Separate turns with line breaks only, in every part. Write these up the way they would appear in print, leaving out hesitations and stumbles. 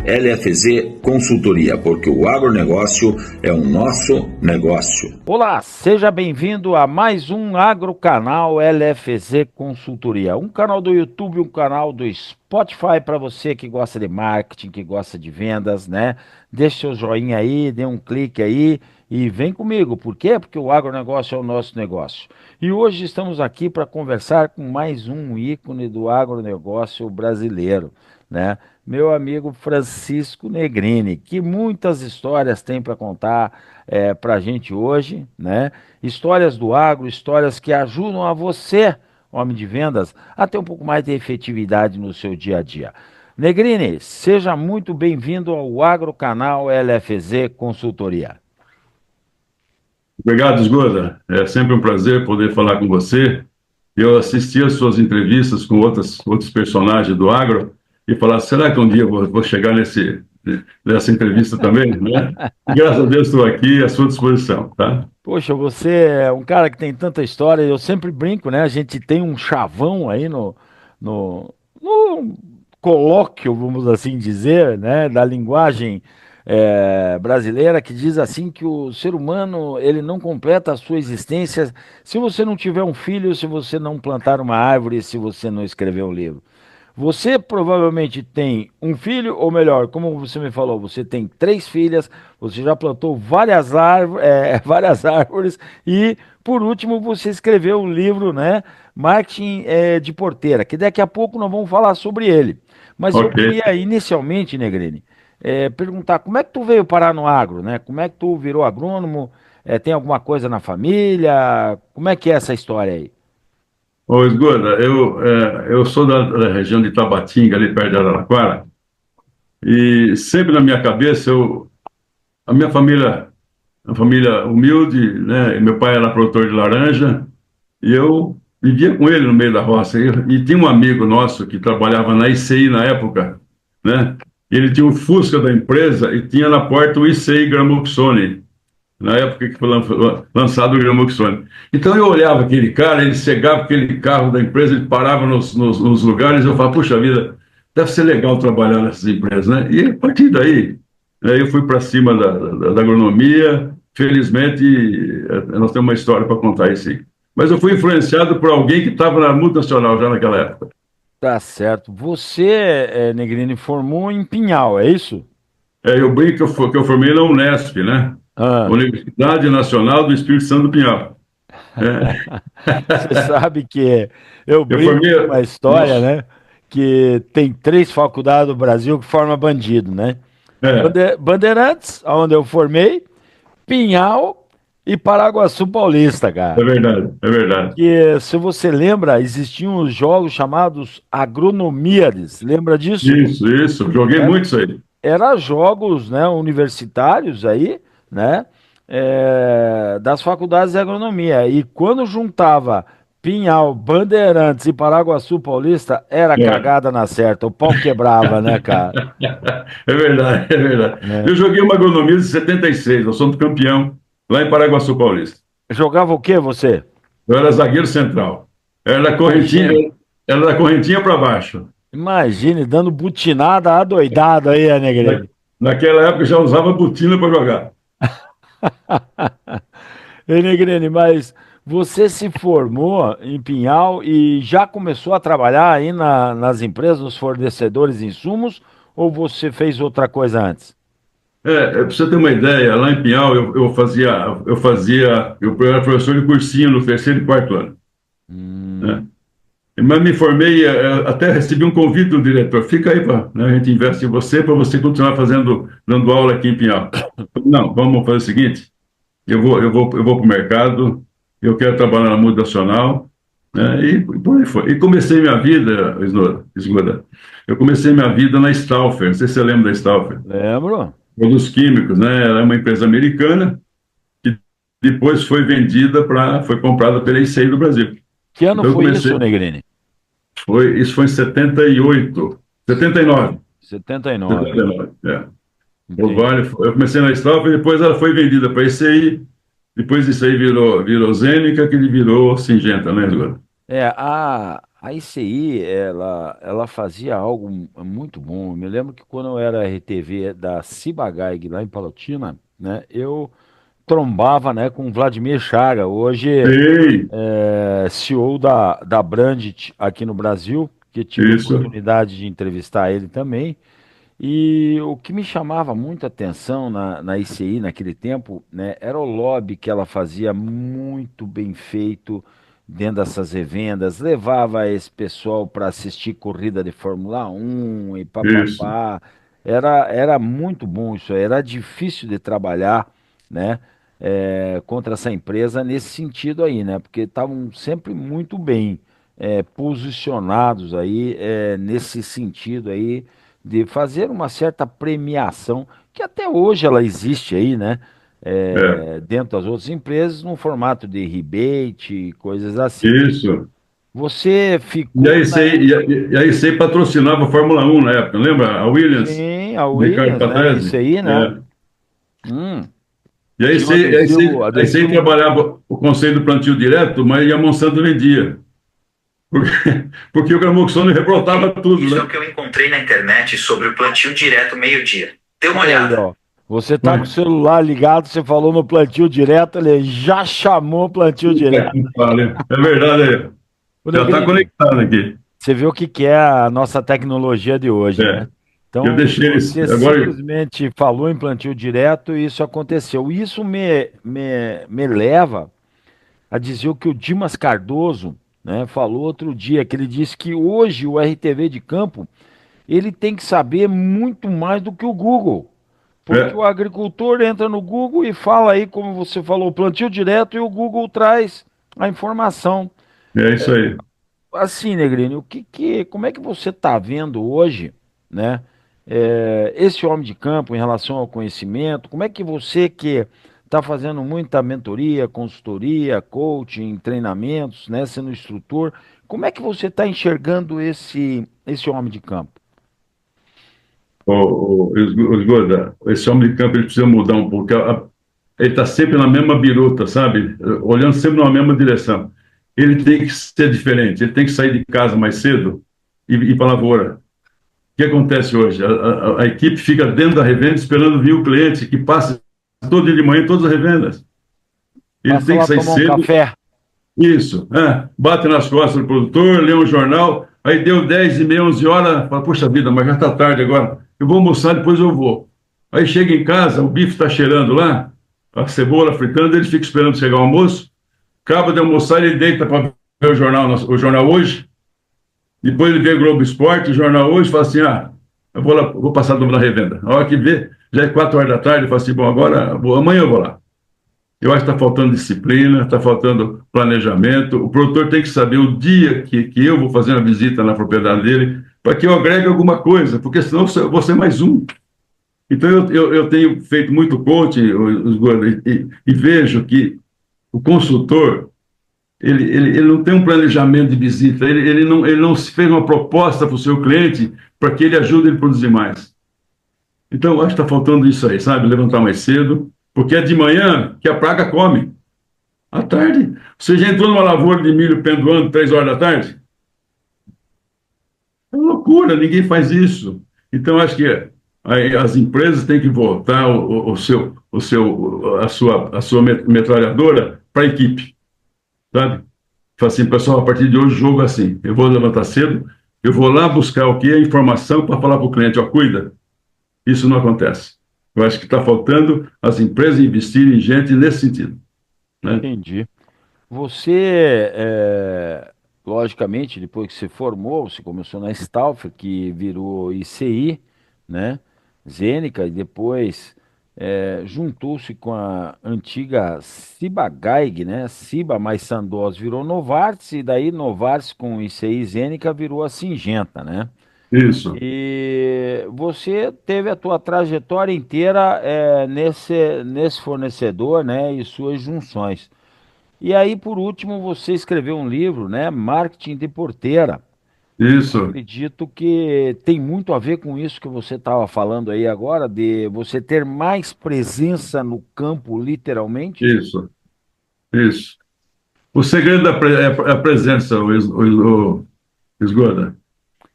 LFZ Consultoria, porque o agronegócio é o nosso negócio.
Olá, seja bem-vindo a mais um Agrocanal LFZ Consultoria, um canal do YouTube, um canal do Spotify para você que gosta de marketing, que gosta de vendas, né? Deixe seu joinha aí, dê um clique aí e vem comigo. Por quê? Porque o agronegócio é o nosso negócio. E hoje estamos aqui para conversar com mais um ícone do agronegócio brasileiro, né? Meu amigo Francisco Negrini, que muitas histórias tem para contar para a gente hoje, né? Histórias do agro, histórias que ajudam a você, homem de vendas, a ter um pouco mais de efetividade no seu dia a dia. Negrini, seja muito bem-vindo ao Agrocanal LFZ Consultoria.
Obrigado, Esgoda. É sempre um prazer poder falar com você. Eu assisti às suas entrevistas com outros personagens do agro e falar, será que um dia eu vou chegar nessa entrevista também, né? Graças a Deus estou aqui à sua disposição, tá?
Poxa, você é um cara que tem tanta história, eu sempre brinco, né? A gente tem um chavão aí no colóquio, vamos assim dizer, né? Da linguagem brasileira, que diz assim que o ser humano, ele não completa a sua existência se você não tiver um filho, se você não plantar uma árvore, se você não escrever um livro. Você provavelmente tem um filho, ou melhor, como você me falou, você tem três filhas, você já plantou várias árvores e, por último, você escreveu um livro, né? Marketing de porteira, que daqui a pouco nós vamos falar sobre ele. Mas eu
Ok.
queria inicialmente, Negrini, perguntar como é que tu veio parar no agro, né? Como é que tu virou agrônomo? Tem alguma coisa na família? Como é que é essa história aí?
Ô, Esgoda, eu sou da região de Tabatinga, ali perto de Araraquara, e sempre na minha cabeça, a minha família, uma família humilde, né? Meu pai era produtor de laranja, e eu vivia com ele no meio da roça. E tinha um amigo nosso que trabalhava na ICI na época, né? Ele tinha o Fusca da empresa e tinha na porta o ICI Gramoxone, na época que foi lançado o Gramoxone. Então eu olhava aquele cara, ele chegava com aquele carro da empresa, ele parava nos lugares, eu falava, puxa vida, deve ser legal trabalhar nessas empresas, né? E a partir daí, eu fui para cima da agronomia, felizmente, nós temos uma história para contar isso aí. Mas eu fui influenciado por alguém que estava na multinacional já naquela época.
Tá certo. Você, Negrini, formou em Pinhal, é isso?
Eu brinco que eu formei na Unesp, né?
Ah,
Universidade Nacional do Espírito Santo do Pinhal. É,
você sabe que eu
eu
brinco com
formei.
uma história,
Nossa,
né? Que tem três faculdades do Brasil que formam bandido, né?
é,
Bandeirantes, onde eu formei, Pinhal e Paraguaçu Paulista,
é
cara.
verdade, é verdade.
Que, se você lembra, existiam os jogos chamados agronomíades. Lembra disso?
Isso, joguei
Era,
muito isso aí.
era jogos, né, universitários aí, né, das faculdades de agronomia. E quando juntava Pinhal, Bandeirantes e Paraguaçu Paulista, era
É.
cagada na certa. O pau quebrava, né, cara?
É verdade, é verdade.
Né?
Eu joguei uma agronomia de 76, nós somos campeão lá em Paraguaçu Paulista.
Jogava o quê, você?
Eu era zagueiro central.
Imagine,
Era da correntinha para baixo.
imagine, dando butinada adoidado aí, a
Na-
Negrini.
Naquela época eu já usava botina para jogar.
Ei, Negrini, mas você se formou em Pinhal e já começou a trabalhar aí nas empresas, nos fornecedores de insumos, ou você fez outra coisa antes?
Para você ter uma ideia, lá em Pinhal eu era professor de cursinho no terceiro e quarto ano, né?
Hum,
Mas me formei, até recebi um convite do diretor, fica aí, né, a gente investe em você para você continuar dando aula aqui em Pinhal. Não, vamos fazer o seguinte, eu vou para o mercado, eu quero trabalhar na multinacional, né, e por aí foi. E comecei minha vida, Esgoda, eu comecei minha vida na Stauffer, não sei se você lembra da Stauffer,
lembro.
produtos químicos, né, ela é uma empresa americana, que depois foi comprada pela ICEI do Brasil.
Que ano
Então eu
foi
comecei,
isso, Negrini?
isso foi em 78, 79,
79.
79, é.
Entendi.
Eu comecei na Stauffer, depois ela foi vendida para a ICEI, depois disso aí virou Zênica, que ele virou Singenta, né, Eduardo?
A a ICI, ela fazia algo muito bom. Eu me lembro que quando eu era RTV da Ciba-Geig lá em Palotina, né, eu trombava, né, com o Vladimir Chaga, hoje
Sei,
CEO da Brandit aqui no Brasil, que tive a
isso,
oportunidade de entrevistar ele também. E o que me chamava muita atenção na ICI naquele tempo, né, era o lobby que ela fazia muito bem feito dentro dessas revendas, levava esse pessoal para assistir corrida de Fórmula 1 e
isso.
papapá. Era muito bom isso aí, era difícil de trabalhar, né, contra essa empresa nesse sentido aí, né, porque estavam sempre muito bem posicionados aí nesse sentido aí de fazer uma certa premiação, que até hoje ela existe aí, né?
É,
Dentro das outras empresas, no formato de rebate, coisas assim.
isso.
Você
E
ficou
aí
na.
você, e aí você patrocinava a Fórmula 1 na época, lembra? A Williams,
Sim, a
o Ricardo
Williams, né? Isso
Patrese.
aí, né?
É.
Hum,
E aí
tinha um
você,
adesivo,
aí você
adesivo.
trabalhava o conceito do plantio direto, mas a Monsanto vendia. Porque, porque o Gramoxone rebrotava tudo,
Isso é o
né?
que eu encontrei na internet sobre o plantio direto meio-dia. Dê uma
Olha aí,
olhada.
ó. Você tá com o
Mas,
celular ligado, você falou no plantio direto, ele já chamou o plantio
puta
direto.
que pariu. É verdade aí.
Ô,
Já está
Negrini,
conectado aqui.
você vê o que que é a nossa tecnologia de hoje, né?
É. Eu
Então,
deixei eles.
você
Agora,
simplesmente falou em plantio direto e isso aconteceu. Isso me leva a dizer o que o Dimas Cardoso, né, falou outro dia, que ele disse que hoje o RTV de campo, ele tem que saber muito mais do que o Google. Porque
é,
o agricultor entra no Google e fala aí, como você falou, plantio direto e o Google traz a informação.
é isso aí.
Assim, Negrini, como é que você está vendo hoje, né, esse homem de campo em relação ao conhecimento? Como é que você que está fazendo muita mentoria, consultoria, coaching, treinamentos, né, sendo instrutor, como é que você está enxergando esse homem de campo?
Os Gorda, esse homem de campo ele precisa mudar um pouco. Ele está sempre na mesma biruta, sabe? Olhando sempre na mesma direção. Ele tem que ser diferente, ele tem que sair de casa mais cedo e ir para a lavoura. O que acontece hoje? A equipe fica dentro da revenda esperando vir o cliente que passa todo dia de manhã em todas as revendas. Ele
Passa
tem que
lá
sair
tomar um
cedo,
café.
isso, bate nas costas do produtor, lê um jornal, aí deu 10h30, 11 horas, fala, puxa vida, mas já está tarde agora, eu vou almoçar, depois eu vou. Aí chega em casa, o bife está cheirando lá, a cebola fritando, ele fica esperando chegar o almoço, acaba de almoçar, ele deita para ver o jornal hoje, depois ele vê o Globo Esporte, o jornal hoje, fala assim, eu vou lá, vou passar na revenda. A hora que vê, já é 4 horas da tarde, ele fala assim, bom, amanhã eu vou lá. Eu acho que está faltando disciplina, está faltando planejamento. O produtor tem que saber o dia que eu vou fazer uma visita na propriedade dele, para que eu agregue alguma coisa, porque senão eu vou ser mais um. Então eu tenho feito muito coaching, e vejo que o consultor ele não tem um planejamento de visita, ele não se fez uma proposta para o seu cliente para que ele ajude ele a produzir mais. Então, eu acho que está faltando isso aí, sabe? Levantar mais cedo, porque é de manhã que a praga come. À tarde, você já entrou numa lavoura de milho pendoando 3 horas da tarde? É uma loucura, ninguém faz isso. Então, acho que aí as empresas têm que voltar a sua metralhadora para a equipe, sabe? Fala assim, pessoal, a partir de hoje o jogo é assim. Eu vou levantar cedo, eu vou lá buscar o que? A informação para falar para o cliente, ó, cuida. Isso não acontece. Eu acho que está faltando as empresas investirem em gente nesse sentido, né?
Entendi. Você, logicamente, depois que você formou, você começou na Stauffer, que virou ICI, né? Zênica, e depois juntou-se com a antiga Ciba-Geig, né? Ciba mais Sandoz virou Novartis, e daí Novartis com ICI Zênica virou a Singenta, né?
Isso,
E você teve a tua trajetória inteira nesse fornecedor, né? E suas junções. E aí, por último, você escreveu um livro, né? Marketing de Porteira.
isso,
Acredito que tem muito a ver com isso que você estava falando aí agora, de você ter mais presença no campo, literalmente.
isso, isso. O segredo é a presença, Esgoda.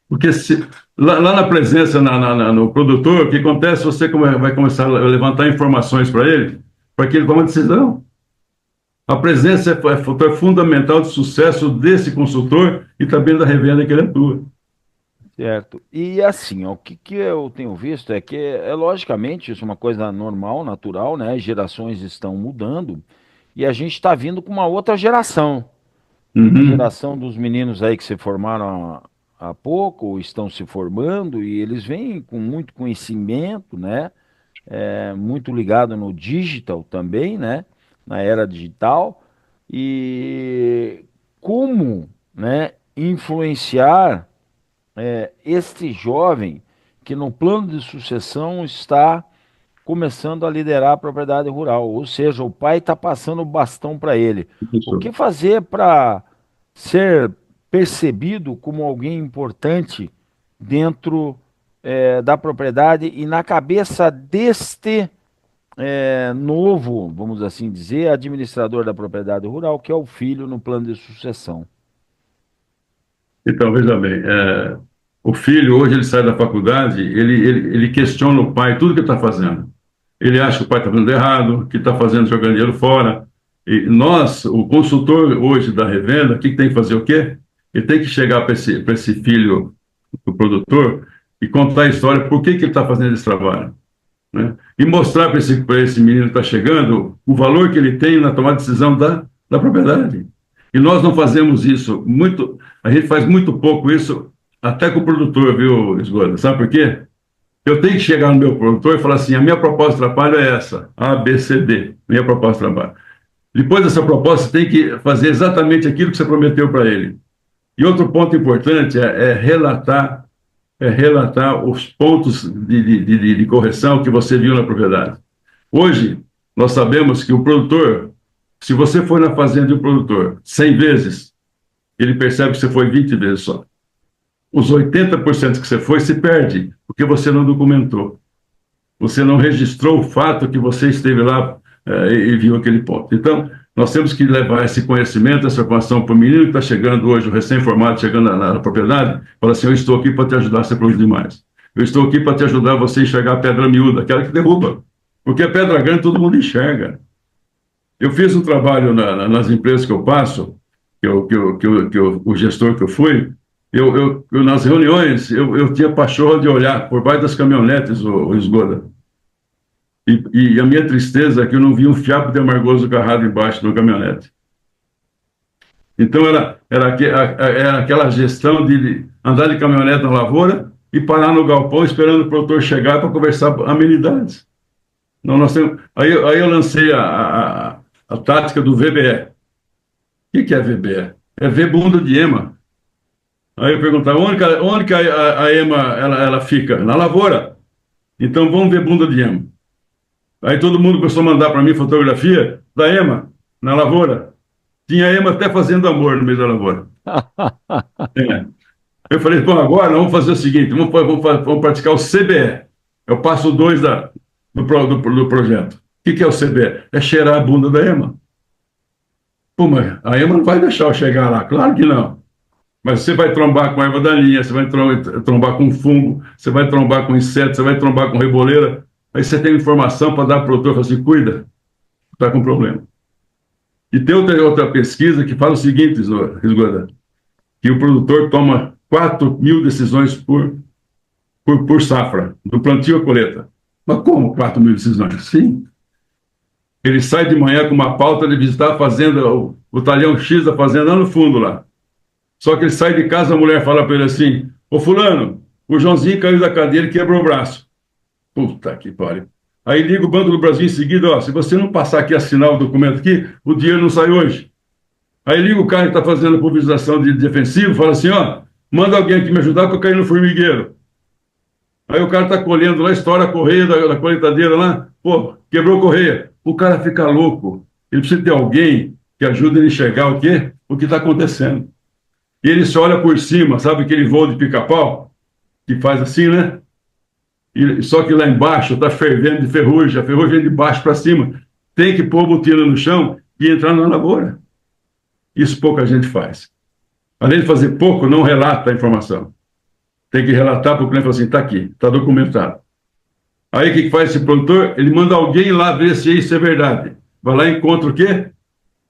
Porque lá na presença no produtor, o que acontece? Você vai começar a levantar informações para ele, para que ele tome uma decisão. A presença é fator fundamental de sucesso desse consultor e também da revenda que ele atua.
Certo. E assim, ó, o que eu tenho visto é que logicamente isso é uma coisa normal, natural, né? Gerações estão mudando e a gente está vindo com uma outra geração. A
Uhum.
geração dos meninos aí que se formaram há pouco, ou estão se formando, e eles vêm com muito conhecimento, né? Muito ligado no digital também, né? Na era digital. E como, né, influenciar este jovem que no plano de sucessão está começando a liderar a propriedade rural, ou seja, o pai está passando o bastão para ele. O
Isso.
que fazer para ser percebido como alguém importante dentro da propriedade e na cabeça deste novo, vamos assim dizer, administrador da propriedade rural, que é o filho no plano de sucessão?
Então, veja bem, o filho, hoje, ele sai da faculdade, ele questiona o pai tudo que está fazendo. Ele acha que o pai está fazendo errado, que está fazendo jogando dinheiro fora. E nós, o consultor hoje da revenda, que tem que fazer o quê? Ele tem que chegar para esse filho do produtor e contar a história, por que ele está fazendo esse trabalho, né? E mostrar para esse menino que está chegando o valor que ele tem na tomada de decisão da propriedade. E nós não fazemos isso muito, a gente faz muito pouco isso, até com o produtor, viu, Esgoda? Sabe por quê? Eu tenho que chegar no meu produtor e falar assim: a minha proposta de trabalho é essa, A, B, C, D, minha proposta de trabalho. Depois dessa proposta, você tem que fazer exatamente aquilo que você prometeu para ele. E outro ponto importante é relatar os pontos de correção que você viu na propriedade. Hoje, nós sabemos que o produtor, se você for na fazenda de um produtor 100 vezes, ele percebe que você foi 20 vezes só. Os 80% que você foi se perde, porque você não documentou. Você não registrou o fato que você esteve lá e viu aquele ponto. Então, nós temos que levar esse conhecimento, essa informação para o menino que está chegando hoje, o recém-formado, chegando na propriedade, fala assim: eu estou aqui para te ajudar a ser produzir mais. Eu estou aqui para te ajudar você a enxergar a pedra miúda, aquela que derruba. Porque a pedra grande todo mundo enxerga. Eu fiz um trabalho nas empresas que eu passo, o gestor que eu fui, nas reuniões, eu tinha pachorra de olhar por baixo das caminhonetes, o Esgoda. E a minha tristeza é que eu não vi um fiapo de amargoso agarrado embaixo do caminhonete. Então, era aquela gestão de andar de caminhonete na lavoura e parar no galpão esperando o produtor chegar para conversar amenidades. Não, nós temos, aí eu lancei a tática do VBE. O que é VBE? É ver bunda de ema. Aí eu perguntava: onde que a ema ela fica? Na lavoura. Então vamos ver bunda de ema. Aí todo mundo começou a mandar para mim fotografia da ema na lavoura. Tinha ema até fazendo amor no meio da lavoura. É. Eu falei: bom, agora vamos fazer o seguinte, vamos praticar o CBE. É o passo 2 do projeto. O que é o CBE? É cheirar a bunda da ema. Pô, mas a ema não vai deixar eu chegar lá. Claro que não. Mas você vai trombar com erva daninha, você vai trombar com fungo, você vai trombar com inseto, você vai trombar com reboleira. Aí você tem informação para dar para o produtor e falar assim: cuida, está com problema. E tem outra pesquisa que fala o seguinte, Esgoda, que o produtor toma 4.000 decisões por safra, do plantio à colheita. Mas como 4.000 decisões? Sim. Ele sai de manhã com uma pauta de visitar a fazenda, o talhão X da fazenda lá no fundo lá. Só que ele sai de casa, a mulher fala para ele assim: ô fulano, o Joãozinho caiu da cadeira e quebrou o braço. Puta que pariu. Aí liga o Banco do Brasil em seguida: ó, se você não passar aqui, assinar o documento aqui, o dinheiro não sai hoje. Aí liga o cara que está fazendo a pulverização de defensivo, fala assim: ó, manda alguém aqui me ajudar que eu caí no formigueiro. Aí o cara está colhendo lá, estoura a correia da colheitadeira lá, pô, quebrou a correia. O cara fica louco. Ele precisa ter alguém que ajude ele a enxergar o quê? O que está acontecendo. E ele se olha por cima, sabe aquele voo de pica-pau? Que faz assim, né? Só que lá embaixo está fervendo de ferrugem, a ferrugem vem de baixo para cima. Tem que pôr a botina no chão e entrar na lavoura. Isso pouca gente faz. Além de fazer pouco, não relata a informação. Tem que relatar para o cliente e falar assim, está aqui, está documentado. Aí o que faz esse produtor? Ele manda alguém lá ver se isso é verdade. Vai lá e encontra o quê?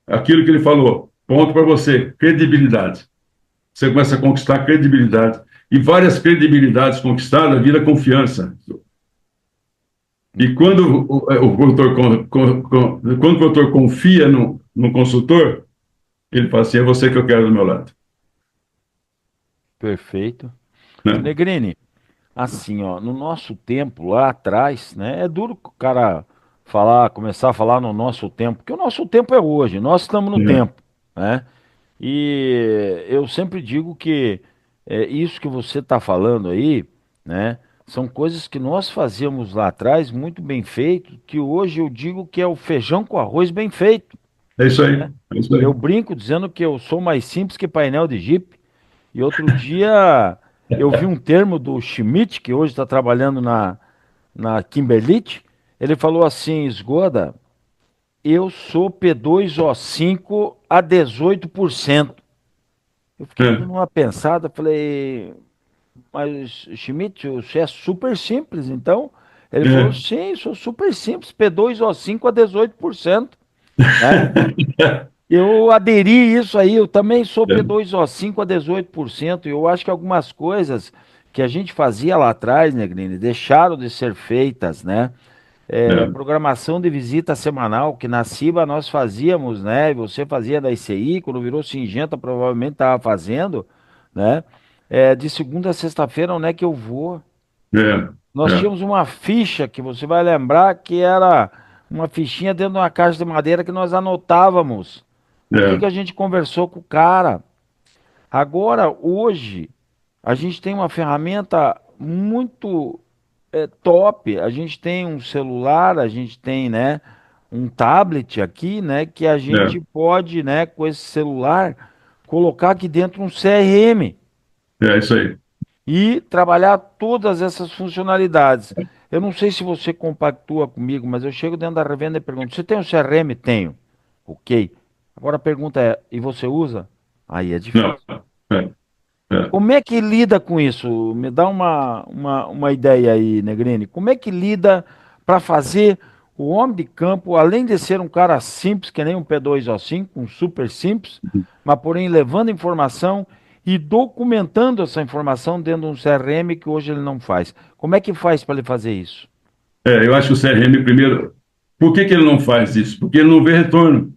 Aquilo que ele falou. Ponto para você, credibilidade. Você começa a conquistar credibilidade. E várias credibilidades conquistadas vira confiança. E quando o produtor confia no consultor, ele fala assim, é você que eu quero do meu lado.
Perfeito.
Né?
Negrini, assim, ó, no nosso tempo lá atrás, né? É duro o cara começar a falar no nosso tempo, porque o nosso tempo é hoje, nós estamos no
É,
tempo, né? E eu sempre digo que isso que você está falando aí, né? São coisas que nós fazíamos lá atrás muito bem feito, que hoje eu digo que é o feijão com arroz bem feito.
é isso aí, é isso aí.
Eu brinco dizendo que eu sou mais simples que painel de Jeep. E outro dia eu vi um termo do Schmidt, que hoje está trabalhando na Kimberlite. Ele falou assim: Esgoda, eu sou P2O5 a 18%. Eu fiquei
É,
dando uma pensada, falei, mas Schmidt, você é super simples, então? Ele falou,
é.
sim, sou super simples, P2O5 a 18%, né? Eu aderi isso aí, eu também sou P2O5 a 18%, e eu acho que algumas coisas que a gente fazia lá atrás, Negrini, deixaram de ser feitas, né? Programação de visita semanal, que na CIBA nós fazíamos, né? Você fazia da ICI, quando virou Singenta, provavelmente estava fazendo, né? De segunda a sexta-feira, onde é que eu vou? Nós
É.
tínhamos uma ficha que você vai lembrar que era uma fichinha dentro de uma caixa de madeira que nós anotávamos o que que a gente conversou com o cara. Agora, hoje, a gente tem uma ferramenta muito top. A gente tem um celular, a gente tem, né, um tablet aqui, né, que a
É,
gente pode, né, com esse celular, colocar aqui dentro um CRM
é isso aí.
e trabalhar todas essas funcionalidades. Eu não sei se você compactua comigo, mas eu chego dentro da revenda e pergunto: você tem um CRM? Tenho. Ok. Agora a pergunta é: e você usa? Aí é
Não,
difícil.
é, é.
Como é que lida com isso? Me dá uma ideia aí, Negrini. Como é que lida para fazer o homem de campo, além de ser um cara simples, que nem um P2O5, um super simples, mas porém levando informação e documentando essa informação dentro de um CRM que hoje ele não faz? Como é que faz para ele fazer isso?
Eu acho que o CRM, primeiro, por que ele não faz isso? Porque ele não vê retorno.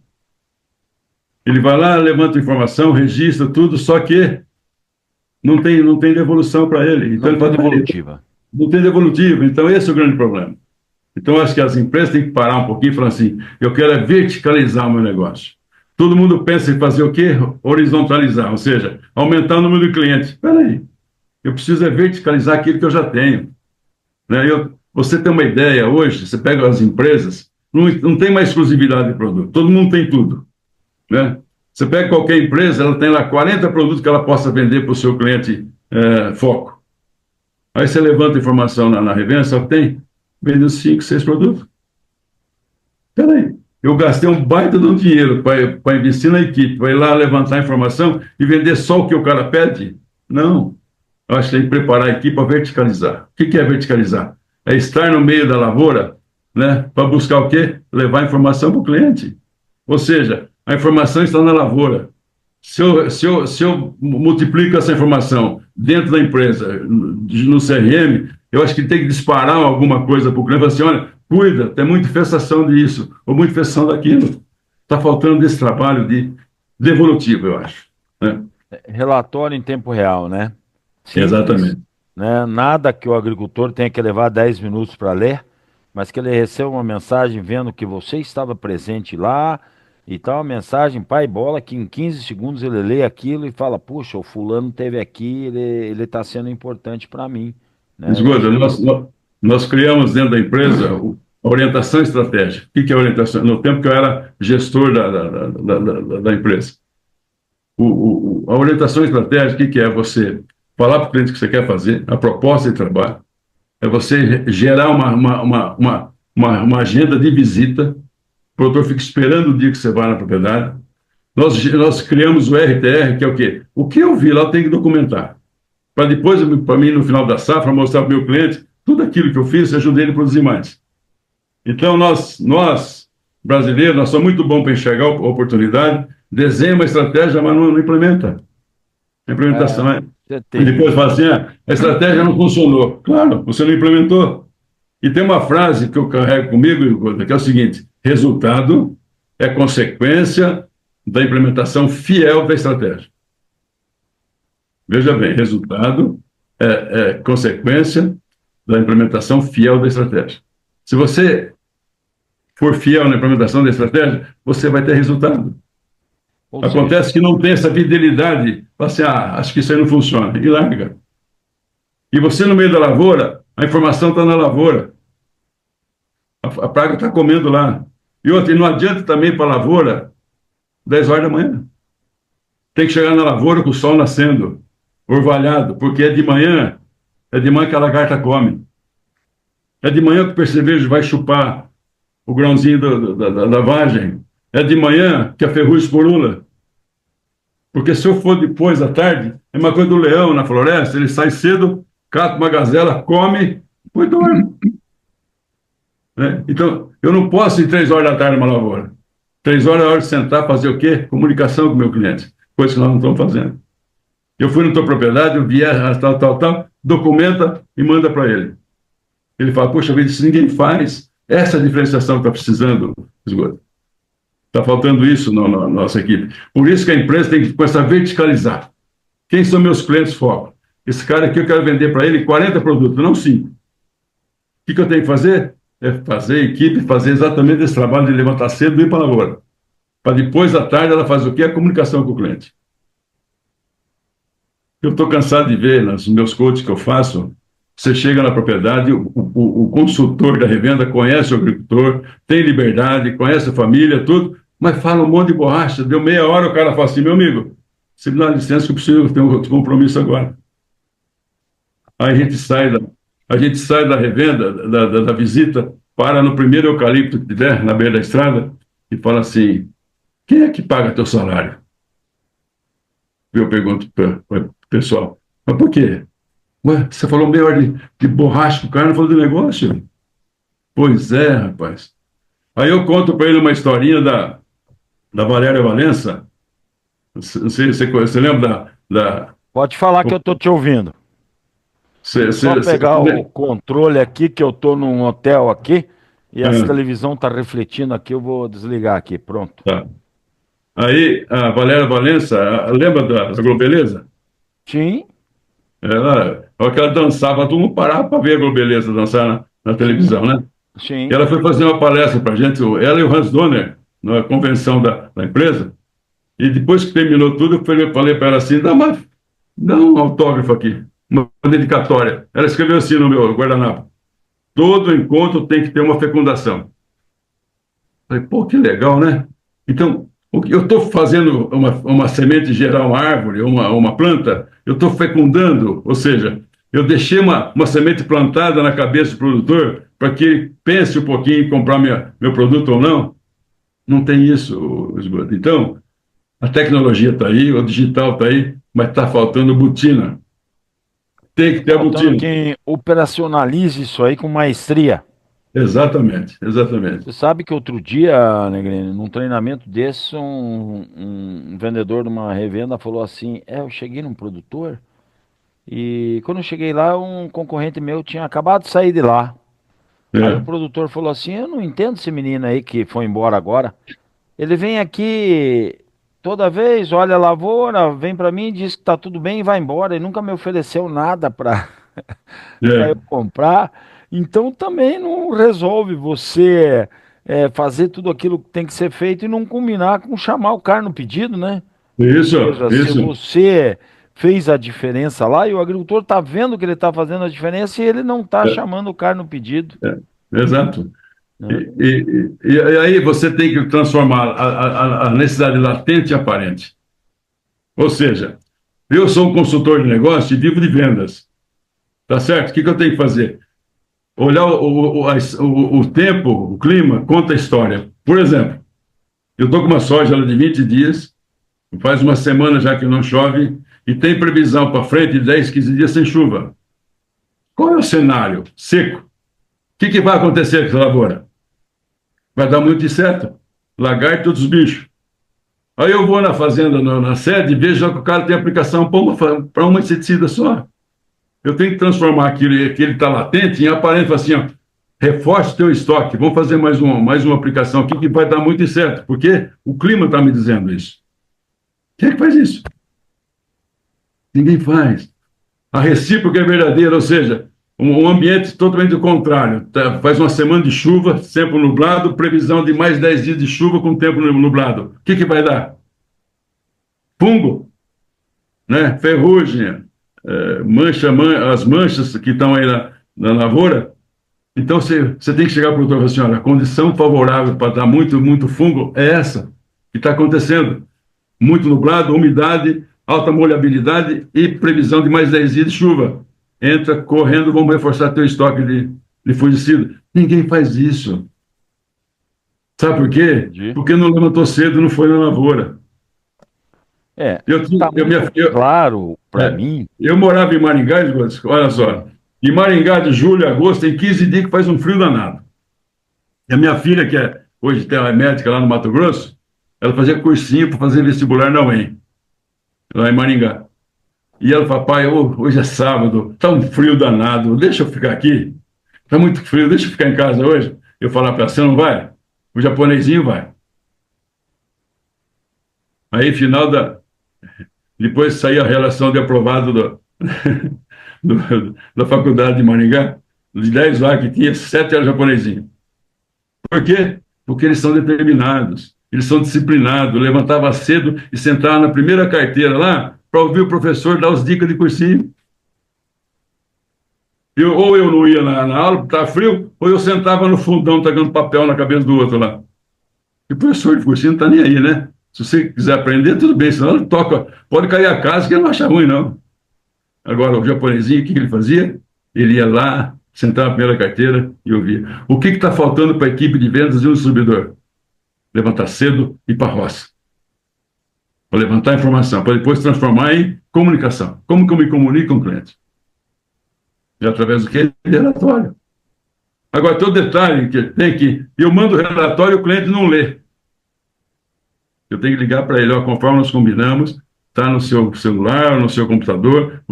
Ele vai lá, levanta informação, registra tudo, só que não tem devolução para ele. Então
Não
ele
tem
fala,
devolutiva.
não tem devolutivo. Então esse é o grande problema. Então acho que as empresas têm que parar um pouquinho e falar assim, eu quero verticalizar o meu negócio. Todo mundo pensa em fazer o quê? Horizontalizar, ou seja, aumentar o número de clientes. Espera aí, eu preciso verticalizar aquilo que eu já tenho. Né? Você tem uma ideia hoje, você pega as empresas, não tem mais exclusividade de produto, todo mundo tem tudo. Né? Você pega qualquer empresa, ela tem lá 40 produtos que ela possa vender para o seu cliente foco. Aí você levanta informação na revenda, só tem, vende os 5, 6 produtos. Peraí, eu gastei um baita de um dinheiro para investir na equipe, para ir lá levantar informação e vender só o que o cara pede? Não. Eu acho que tem que preparar a equipe para verticalizar. O que é verticalizar? É estar no meio da lavoura, né, para buscar o quê? Levar informação para o cliente. Ou seja, a informação está na lavoura. Se eu multiplico essa informação dentro da empresa, no CRM, eu acho que tem que disparar alguma coisa para o cliente, assim, olha, cuida, tem muita infestação disso, ou muita infestação daquilo. Está faltando desse trabalho de devolutivo, eu acho. Né?
Relatório em tempo real, né? Simples,
Exatamente.
né? Nada que o agricultor tenha que levar 10 minutos para ler, mas que ele receba uma mensagem vendo que você estava presente lá e tal, uma mensagem, pai bola, que em 15 segundos ele lê aquilo e fala, puxa, o fulano teve aqui, ele está sendo importante para mim, né? Eu
Escuta,
acho que
nós criamos dentro da empresa a orientação estratégica. O que é orientação? No tempo que eu era gestor da empresa. A orientação estratégica, o que é? Você falar para o cliente o que você quer fazer, a proposta de trabalho, é você gerar uma agenda de visita, o produtor fica esperando o dia que você vai na propriedade, Nós criamos o RTR, que é o quê? O que eu vi lá eu tenho que documentar. Para depois, para mim, no final da safra, mostrar para o meu cliente tudo aquilo que eu fiz e ajudei ele a produzir mais. Então, nós brasileiros, nós somos muito bons para enxergar a oportunidade, desenha uma estratégia, mas não implementa. A implementação é...
Você
E depois fala assim, a estratégia não funcionou. Claro, você não implementou. E tem uma frase que eu carrego comigo, que é o seguinte: resultado é consequência da implementação fiel da estratégia. Veja bem, resultado é consequência da implementação fiel da estratégia. Se você for fiel na implementação da estratégia, você vai ter resultado. Acontece que não tem essa fidelidade, fala assim, acho que isso aí não funciona, e larga. E você no meio da lavoura, a informação está na lavoura. A praga está comendo lá. E outra, não adianta também para a lavoura 10 horas da manhã. Tem que chegar na lavoura com o sol nascendo, orvalhado, porque é de manhã que a lagarta come. É de manhã que o percevejo vai chupar o grãozinho da vagem. É de manhã que a ferrugem esporula. Porque se eu for depois da tarde, é uma coisa do leão na floresta, ele sai cedo, cata uma gazela, come, depois dorme. Né? Então, eu não posso ir 3 horas da tarde numa lavoura. 3 horas é hora de sentar, fazer o quê? Comunicação com o meu cliente. Coisa que nós não estamos fazendo. Eu fui na tua propriedade, eu vi tal, documenta e manda para ele. Ele fala, poxa vida, isso ninguém faz. Essa é a diferenciação que está precisando, esgoto. Está faltando isso na nossa equipe. Por isso que a empresa tem que começar a verticalizar. Quem são meus clientes foco? Esse cara aqui eu quero vender para ele 40 produtos, não 5. O que eu tenho que fazer? É fazer a equipe, fazer exatamente esse trabalho de levantar cedo e ir para a lavoura. Para depois da tarde ela faz o quê? A comunicação com o cliente. Eu estou cansado de ver nos meus coaches que eu faço, você chega na propriedade, o consultor da revenda conhece o agricultor, tem liberdade, conhece a família, tudo, mas fala um monte de borracha. Deu meia hora, o cara fala assim, meu amigo, você me dá licença que eu preciso ter um compromisso agora. Aí a gente sai da revenda, da visita, para no primeiro eucalipto que tiver, na beira da estrada, e fala assim, quem é que paga teu salário? Eu pergunto para o pessoal, mas por quê? Ué, você falou meia hora de borracha com o cara, não falou de negócio? Pois é, rapaz. Aí eu conto para ele uma historinha da Valéria Valença. Você lembra da...
Pode falar que eu estou te ouvindo. Só
Você
pegar o controle aqui, que eu estou num hotel aqui, e essa televisão está refletindo aqui, eu vou desligar aqui, pronto.
Tá. Aí a Valéria Valença, lembra da Globeleza?
Sim.
Ela, a hora que ela dançava, todo mundo parava para ver a Globeleza dançar na televisão, né?
Sim.
E ela foi fazer uma palestra para a gente, ela e o Hans Donner, na convenção da empresa, e depois que terminou tudo, eu falei para ela assim, dá um autógrafo aqui, uma dedicatória. Ela escreveu assim no meu guardanapo, todo encontro tem que ter uma fecundação. Falei, pô, que legal, né? Então, eu estou fazendo uma semente gerar uma árvore, uma planta, eu estou fecundando, ou seja, eu deixei uma semente plantada na cabeça do produtor para que ele pense um pouquinho em comprar meu produto ou não. Não tem isso, esgoto. Então, a tecnologia está aí, o digital está aí, mas está faltando botina. Tem que ter a botina.
Quem operacionalize isso aí com maestria.
Exatamente, exatamente.
Você sabe que outro dia, Negrini, num treinamento desse, um vendedor de uma revenda falou assim, eu cheguei num produtor e quando eu cheguei lá, um concorrente meu tinha acabado de sair de lá. Aí o produtor falou assim, eu não entendo esse menino aí que foi embora agora. Ele vem aqui toda vez, olha a lavoura, vem para mim, diz que tá tudo bem e vai embora. Ele nunca me ofereceu nada para eu comprar. Então também não resolve você fazer tudo aquilo que tem que ser feito e não combinar com chamar o cara no pedido, né?
Isso,
Ou seja,
isso.
se você fez a diferença lá e o agricultor está vendo que ele está fazendo a diferença e ele não está chamando o cara no pedido.
Exato.
Né?
E aí você tem que transformar a necessidade latente em aparente. Ou seja, eu sou um consultor de negócio e vivo de vendas. Tá certo? O que eu tenho que fazer? Olhar o tempo, o clima, conta a história. Por exemplo, eu estou com uma soja de 20 dias, Faz uma semana já que não chove e tem previsão para frente de 10, 15 dias sem chuva. Qual é o cenário? Seco. O que vai acontecer com essa lavoura? Vai dar muito inseto, lagarto e outros bichos. Aí eu vou na fazenda, na sede, e vejo que o cara tem aplicação para uma inseticida só. Eu tenho que transformar aquilo que ele está latente em aparente, assim, ó, reforce teu estoque, vamos fazer mais uma aplicação aqui que vai dar muito inseto, porque o clima está me dizendo isso. Quem é que faz isso? Ninguém faz. A recíproca é verdadeira, ou seja, um ambiente totalmente contrário. Faz uma semana de chuva, tempo nublado, previsão de mais 10 dias de chuva com tempo nublado. O que vai dar? Fungo, né? Ferrugem, as manchas que estão aí na lavoura. Então, você tem que chegar para o produtor e falar assim, olha, a condição favorável para dar muito, muito fungo é essa que está acontecendo. Muito nublado, umidade, alta molhabilidade e previsão de mais 10 dias de chuva. Entra correndo, vamos reforçar teu estoque de fungicida. Ninguém faz isso. Sabe por quê?
Entendi.
Porque não levantou cedo, não foi na lavoura.
Tá muito claro para mim.
Eu morava em Maringá, olha só. Em Maringá, de julho a agosto, tem 15 dias que faz um frio danado. E a minha filha, que hoje tem uma médica lá no Mato Grosso, ela fazia cursinho para fazer vestibular na UEM, lá em Maringá. E ela fala, pai, hoje é sábado, tá um frio danado, deixa eu ficar aqui. Tá muito frio, deixa eu ficar em casa hoje. Eu falo para ela, você não vai? O japonesinho vai. Aí, depois saía a relação de aprovado da faculdade de Maringá, de 10 lá que tinha, 7 eram japonesinhos. Por quê? Porque eles são determinados, eles são disciplinados. Levantava cedo e sentava na primeira carteira lá para ouvir o professor dar as dicas de cursinho. Ou eu não ia na aula, porque estava frio, ou eu sentava no fundão, tacando papel na cabeça do outro lá. E o professor de cursinho não está nem aí, né? Se você quiser aprender, tudo bem, senão ele toca, pode cair a casa, que ele não acha ruim, não. Agora, o japonesinho, o que ele fazia? Ele ia lá, sentava na primeira carteira e ouvia. O que está faltando para a equipe de vendas e um distribuidor? Levantar cedo e ir para a roça. Para levantar informação, para depois transformar em comunicação. Como que eu me comunico com o cliente? E através do quê? De relatório. Agora, tem o detalhe que tem que... Eu mando o relatório e o cliente não lê. Eu tenho que ligar para ele, ó, conforme nós combinamos, está no seu celular, no seu computador,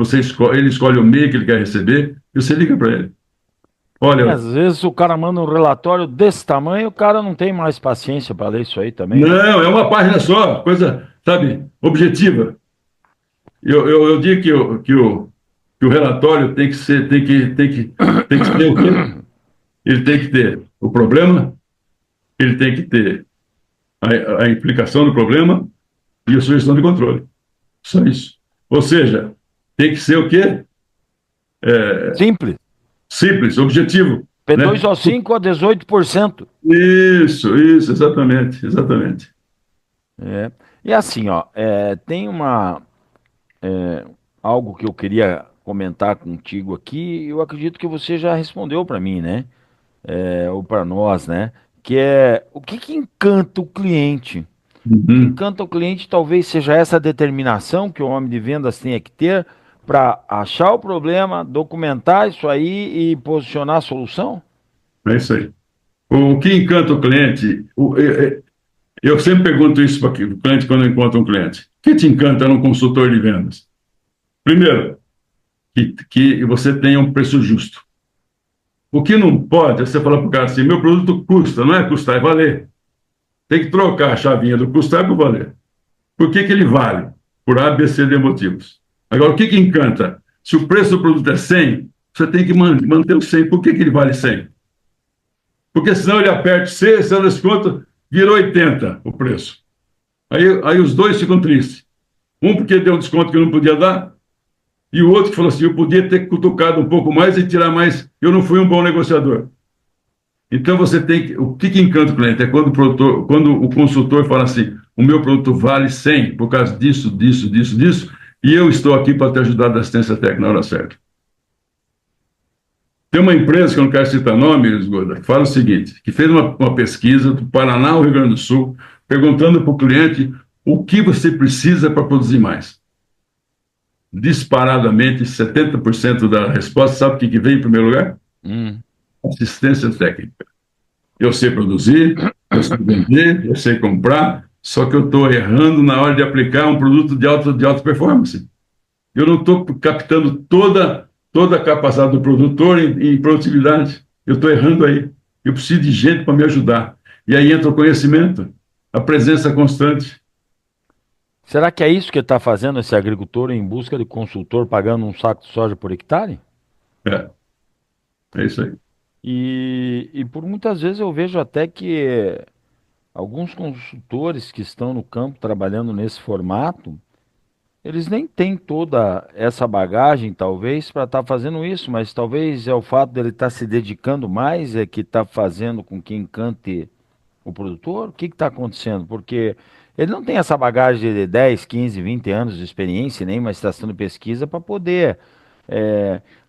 ele escolhe o e-mail que ele quer receber, e você liga para ele. Olha,
às vezes o cara manda um relatório desse tamanho, o cara não tem mais paciência para ler isso aí também.
Não, é uma página só, coisa, sabe, objetiva. Eu digo que o relatório tem que ser o quê? Ele tem que ter o problema, ele tem que ter a implicação do problema e a sugestão de controle. Só isso. Ou seja, tem que ser o quê?
Simples.
Simples, objetivo.
P2O5 a 18%.
Isso, exatamente.
E assim, ó, tem algo que eu queria comentar contigo aqui, eu acredito que você já respondeu para mim, né? Ou para nós, né? Que é o que encanta o cliente. O que encanta o cliente talvez seja essa determinação que o homem de vendas tenha que ter para achar o problema, documentar isso aí e posicionar a solução?
É isso aí. O que encanta o cliente, eu sempre pergunto isso para o cliente quando eu encontro um cliente. O que te encanta num consultor de vendas? Primeiro, que você tenha um preço justo. O que não pode é você falar para o cara assim, meu produto custa, não é custar, é valer. Tem que trocar a chavinha do custar para o valer. Por que ele vale? Por A, B, C, D motivos. Agora, o que encanta? Se o preço do produto é 100, você tem que manter o 100. Por que ele vale 100? Porque senão ele aperta C, se ela desconta, virou 80 o preço. Aí os dois ficam tristes. Um porque deu um desconto que não podia dar, e o outro que falou assim, eu podia ter cutucado um pouco mais e tirar mais, eu não fui um bom negociador. Então você tem que... O que encanta o cliente? É quando o consultor fala assim, o meu produto vale 100 por causa disso, e eu estou aqui para te ajudar da assistência técnica na hora certa. Tem uma empresa, que eu não quero citar nome, Gorda, que fala o seguinte, que fez uma pesquisa do Paraná ao Rio Grande do Sul, perguntando para o cliente o que você precisa para produzir mais. Disparadamente, 70% da resposta, sabe o que vem em primeiro lugar? Assistência técnica. Eu sei produzir, eu sei vender, eu sei comprar, só que eu estou errando na hora de aplicar um produto de alta performance. Eu não estou captando toda a capacidade do produtor em produtividade. Eu estou errando aí. Eu preciso de gente para me ajudar. E aí entra o conhecimento, a presença constante.
Será que é isso que está fazendo esse agricultor em busca de consultor pagando um saco de soja por hectare?
É, é isso aí.
E por muitas vezes eu vejo até que alguns consultores que estão no campo trabalhando nesse formato, eles nem têm toda essa bagagem, talvez, para estar fazendo isso, mas talvez é o fato dele estar se dedicando mais é que está fazendo com que encante o produtor? O que está acontecendo? Porque ele não tem essa bagagem de 10, 15, 20 anos de experiência, nem uma estação de pesquisa para poder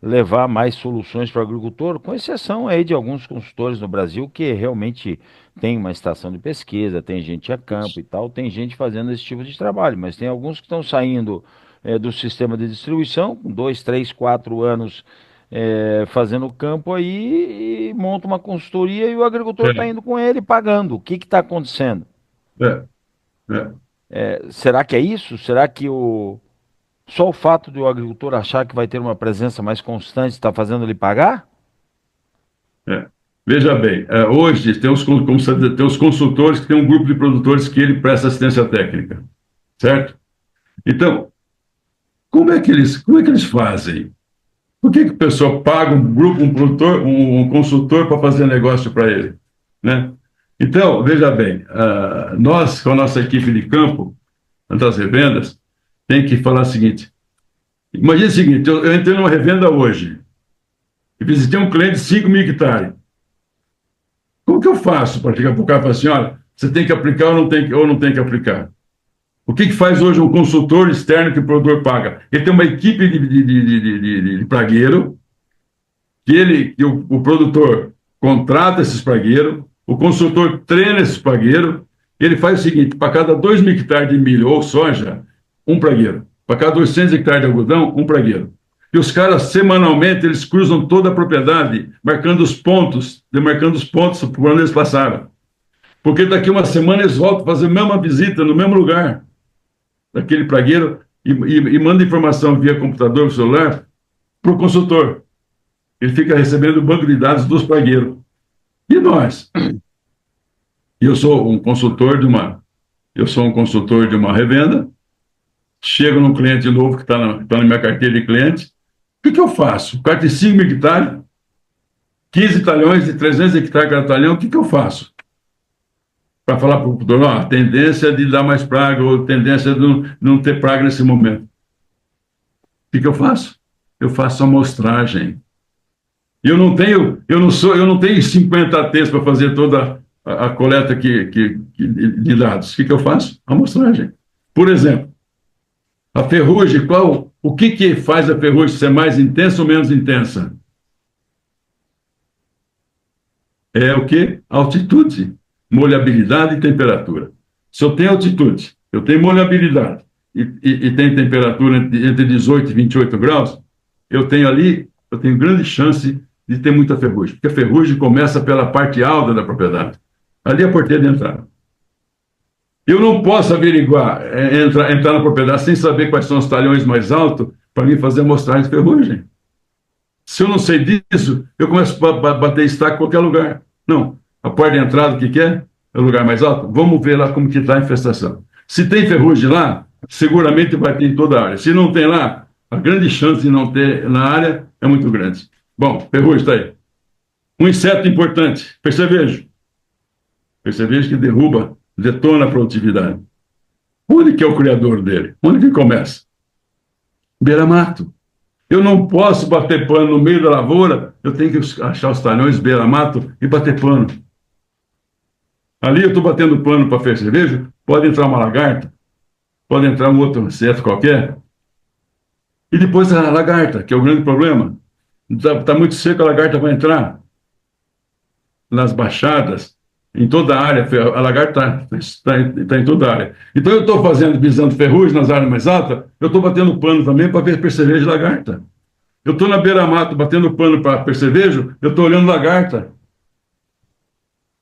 levar mais soluções para o agricultor, com exceção aí de alguns consultores no Brasil que realmente tem uma estação de pesquisa, tem gente a campo e tal, tem gente fazendo esse tipo de trabalho, mas tem alguns que estão saindo do sistema de distribuição, com 2, 3, 4 anos fazendo campo aí e monta uma consultoria e o agricultor está
É,
indo com ele pagando. O que está acontecendo?
é, é.
Será que é isso? Será que só o fato de o agricultor achar que vai ter uma presença mais constante está fazendo ele pagar?
É. Veja bem, hoje como você diz, tem os consultores que tem um grupo de produtores que ele presta assistência técnica, certo? Então, como é que eles fazem? Por que o pessoal paga um grupo, um produtor, um consultor para fazer negócio para ele, né? Então, veja bem, nós, com a nossa equipe de campo, das revendas, tem que falar o seguinte, imagine o seguinte, eu entrei numa revenda hoje, e visitei um cliente de 5 mil hectares. Como que eu faço para chegar para o cara e falar assim, olha, você tem que aplicar ou não tem que aplicar? O que faz hoje um consultor externo que o produtor paga? Ele tem uma equipe de pragueiro, que o produtor contrata esses pragueiros, o consultor treina esses pragueiros, ele faz o seguinte, para cada 2 mil hectares de milho ou soja, um pragueiro. Para cada 200 hectares de algodão, um pragueiro. E os caras, semanalmente, eles cruzam toda a propriedade, demarcando os pontos por onde eles passaram. Porque daqui uma semana eles voltam a fazer a mesma visita no mesmo lugar daquele pragueiro e manda informação via computador ou celular para o consultor. Ele fica recebendo o banco de dados dos pragueiros. E nós? Eu sou um consultor de uma revenda, chego num cliente novo que está na minha carteira de cliente, o que eu faço? O cara tem 5 mil hectares, 15 talhões de 300 hectares cada talhão, o que eu faço? Para falar para o produtor, a tendência é de dar mais praga, ou a tendência de não ter praga nesse momento. O que eu faço? Eu faço amostragem. Eu não tenho 50 T's para fazer toda a coleta de dados. O que eu faço? Amostragem. Por exemplo, a ferrugem, o que faz a ferrugem ser mais intensa ou menos intensa? É o quê? Altitude, molhabilidade e temperatura. Se eu tenho altitude, eu tenho molhabilidade e tenho temperatura entre 18 e 28 graus, eu tenho grande chance de ter muita ferrugem, porque a ferrugem começa pela parte alta da propriedade. Ali é a porteira de entrada. Eu não posso averiguar, entrar na propriedade sem saber quais são os talhões mais altos para mim fazer amostragem de ferrugem. Se eu não sei disso, eu começo a bater estaca em qualquer lugar. Não. A porta de entrada, o que é? É o lugar mais alto? Vamos ver lá como que está a infestação. Se tem ferrugem lá, seguramente vai ter em toda a área. Se não tem lá, a grande chance de não ter na área é muito grande. Bom, ferrugem está aí. Um inseto importante, percevejo. Percevejo que detona a produtividade. Onde que é o criador dele? Onde que começa? Beira-mato. Eu não posso bater pano no meio da lavoura, eu tenho que achar os talhões beira-mato e bater pano. Ali eu estou batendo pano para percevejo, pode entrar uma lagarta, pode entrar um outro inseto qualquer. E depois a lagarta, que é o grande problema. Está muito seco, a lagarta vai entrar nas baixadas, Em toda a área, a lagarta está em toda a área. Então, eu estou fazendo, visando ferrugem nas áreas mais altas, eu estou batendo pano também para ver percevejo de lagarta. Eu estou na beira-mato batendo pano para percevejo, eu estou olhando lagarta.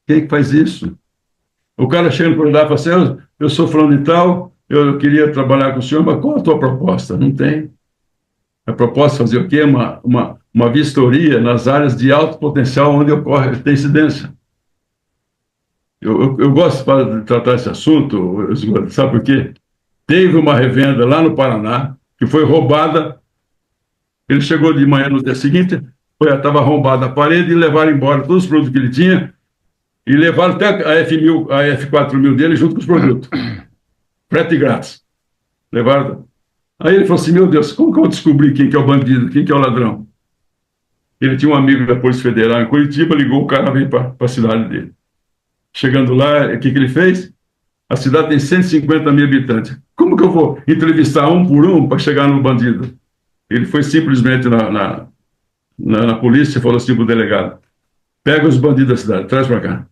Quem é que faz isso? O cara chega por lá e fala assim, eu sou fulano e tal, eu queria trabalhar com o senhor, mas qual a tua proposta? Não tem. A proposta é fazer o quê? Uma vistoria nas áreas de alto potencial onde ocorre, tem incidência. Eu gosto de tratar esse assunto, sabe por quê? Teve uma revenda lá no Paraná que foi roubada. Ele chegou de manhã no dia seguinte, estava arrombada a parede e levaram embora todos os produtos que ele tinha e levaram até a F1000, a F4000 dele junto com os produtos. Frete grátis. Levaram. Aí ele falou assim: meu Deus, como que eu vou descobrir quem que é o bandido, quem que é o ladrão? Ele tinha um amigo da Polícia Federal em Curitiba, ligou, o cara veio para a cidade dele. Chegando lá, o que ele fez? A cidade tem 150 mil habitantes. Como que eu vou entrevistar um por um para chegar no bandido? Ele foi simplesmente na polícia e falou assim para o delegado: pega os bandidos da cidade, traz para cá.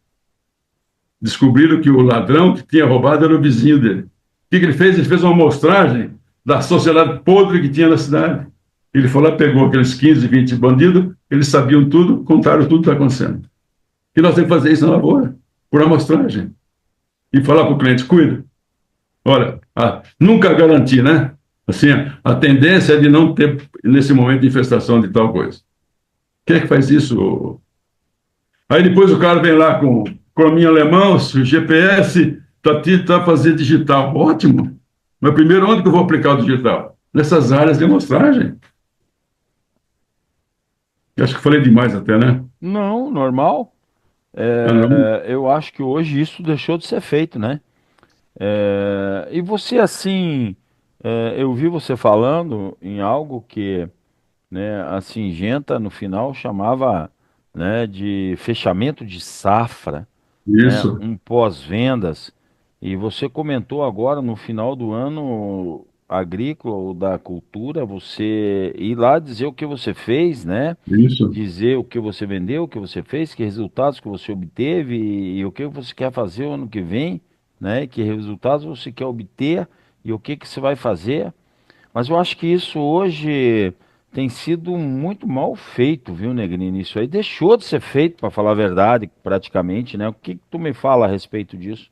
Descobriram que o ladrão que tinha roubado era o vizinho dele. O que ele fez? Ele fez uma amostragem da sociedade podre que tinha na cidade. Ele foi lá, pegou aqueles 15, 20 bandidos, eles sabiam tudo, contaram tudo que está acontecendo. E nós temos que fazer isso na lavoura, por amostragem. E falar para o cliente: cuida. Olha, nunca garantir, né? Assim, a tendência é de não ter, nesse momento, infestação de tal coisa. Quem é que faz isso? Aí depois o cara vem lá com crominho alemão, GPS, tá fazer digital. Ótimo. Mas primeiro, onde que eu vou aplicar o digital? Nessas áreas de amostragem. Eu acho que falei demais até, né?
Não, normal.
Ah, não?
Eu acho que hoje isso deixou de ser feito, né? E você, assim, eu vi você falando em algo que, né, a Singenta no final chamava, né, de fechamento de safra, né,
Isso,
um pós-vendas. E você comentou agora no final do ano agrícola ou da cultura, você ir lá dizer o que você fez, né?
isso.
Dizer o que você vendeu, o que você fez, que resultados que você obteve e o que você quer fazer o ano que vem, né? Que resultados você quer obter e o que que você vai fazer. Mas eu acho que isso hoje tem sido muito mal feito, viu, Negrini? Isso aí deixou de ser feito, para falar a verdade, praticamente, né? O que que tu me fala a respeito disso?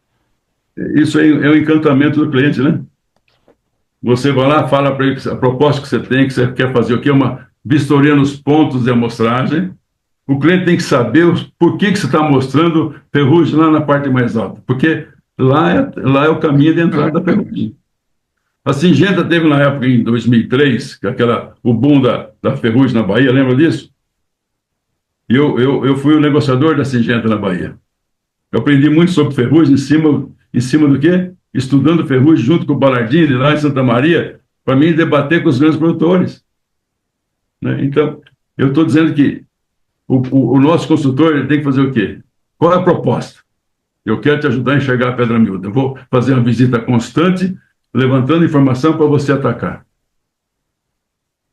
Isso aí é o encantamento do cliente, né? Você vai lá, fala para ele a proposta que você quer fazer o quê? Uma vistoria nos pontos de amostragem. O cliente tem que saber por que você está mostrando ferrugem lá na parte mais alta, porque lá é o caminho de entrada da ferrugem. A Singenta teve na época, em 2003, o boom da ferrugem na Bahia, lembra disso? Eu fui o negociador da Singenta na Bahia. Eu aprendi muito sobre ferrugem em cima do quê? Estudando ferrugem junto com o Balardini, lá em Santa Maria, para mim debater com os grandes produtores. Né? Então, eu estou dizendo que o nosso consultor ele tem que fazer o quê? Qual é a proposta? Eu quero te ajudar a enxergar a pedra miúda. Eu vou fazer uma visita constante, levantando informação para você atacar.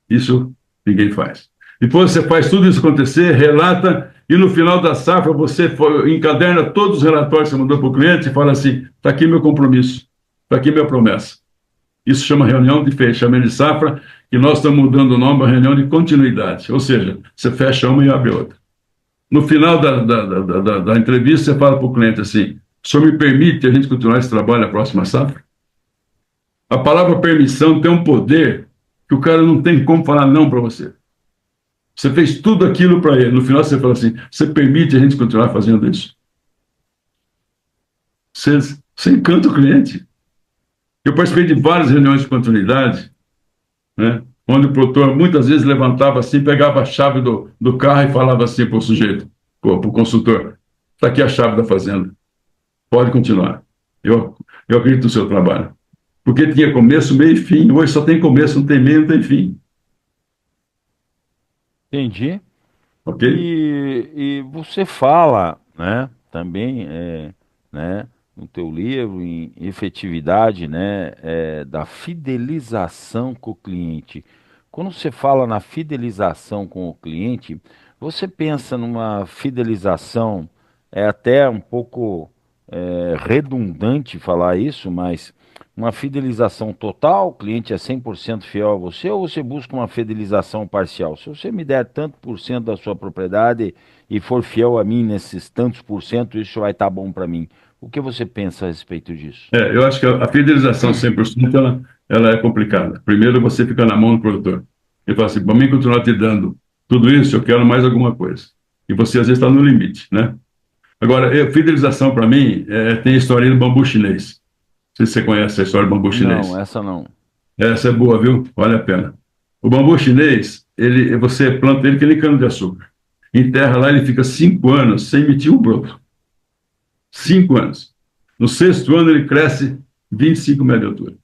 Isso ninguém faz. Depois você faz tudo isso acontecer, relata, e no final da safra você encaderna todos os relatórios que você mandou para o cliente e fala assim: está aqui meu compromisso, está aqui minha promessa. Isso chama reunião de fechamento de safra, e nós estamos mudando o nome para reunião de continuidade. Ou seja, você fecha uma e abre outra. No final da entrevista, você fala para o cliente assim: o senhor me permite a gente continuar esse trabalho na próxima safra? A palavra permissão tem um poder que o cara não tem como falar não para você. Você fez tudo aquilo para ele. No final, você fala assim: você permite a gente continuar fazendo isso? Você, você encanta o cliente. Eu participei de várias reuniões de continuidade, né, onde o produtor muitas vezes levantava assim, pegava a chave do carro e falava assim para o sujeito, para o consultor: está aqui a chave da fazenda, pode continuar. Eu acredito no seu trabalho. Porque tinha começo, meio e fim. Hoje só tem começo, não tem meio, não tem fim.
Entendi.
Ok?
E você fala, né, também, né, no teu livro, em efetividade, né, da fidelização com o cliente. Quando você fala na fidelização com o cliente, você pensa numa fidelização é até um pouco redundante falar isso, mas uma fidelização total, o cliente é 100% fiel a você, ou você busca uma fidelização parcial? Se você me der tanto por cento da sua propriedade e for fiel a mim nesses tantos por cento, isso vai estar bom para mim. O que você pensa a respeito disso?
Eu acho que a fidelização 100% ela é complicada. Primeiro você fica na mão do produtor. Ele fala assim, para mim continuar te dando tudo isso, eu quero mais alguma coisa. E você às vezes está no limite, né? Agora, fidelização para mim tem a história do bambu chinês. Não sei se você conhece a história do bambu
Não,
chinês.
essa não.
Essa é boa, viu? Vale a pena. O bambu chinês, você planta ele que nem cana-de-açúcar. Enterra lá, ele fica 5 anos sem emitir um broto. 5 anos. No sexto ano, ele cresce 25 metros de altura.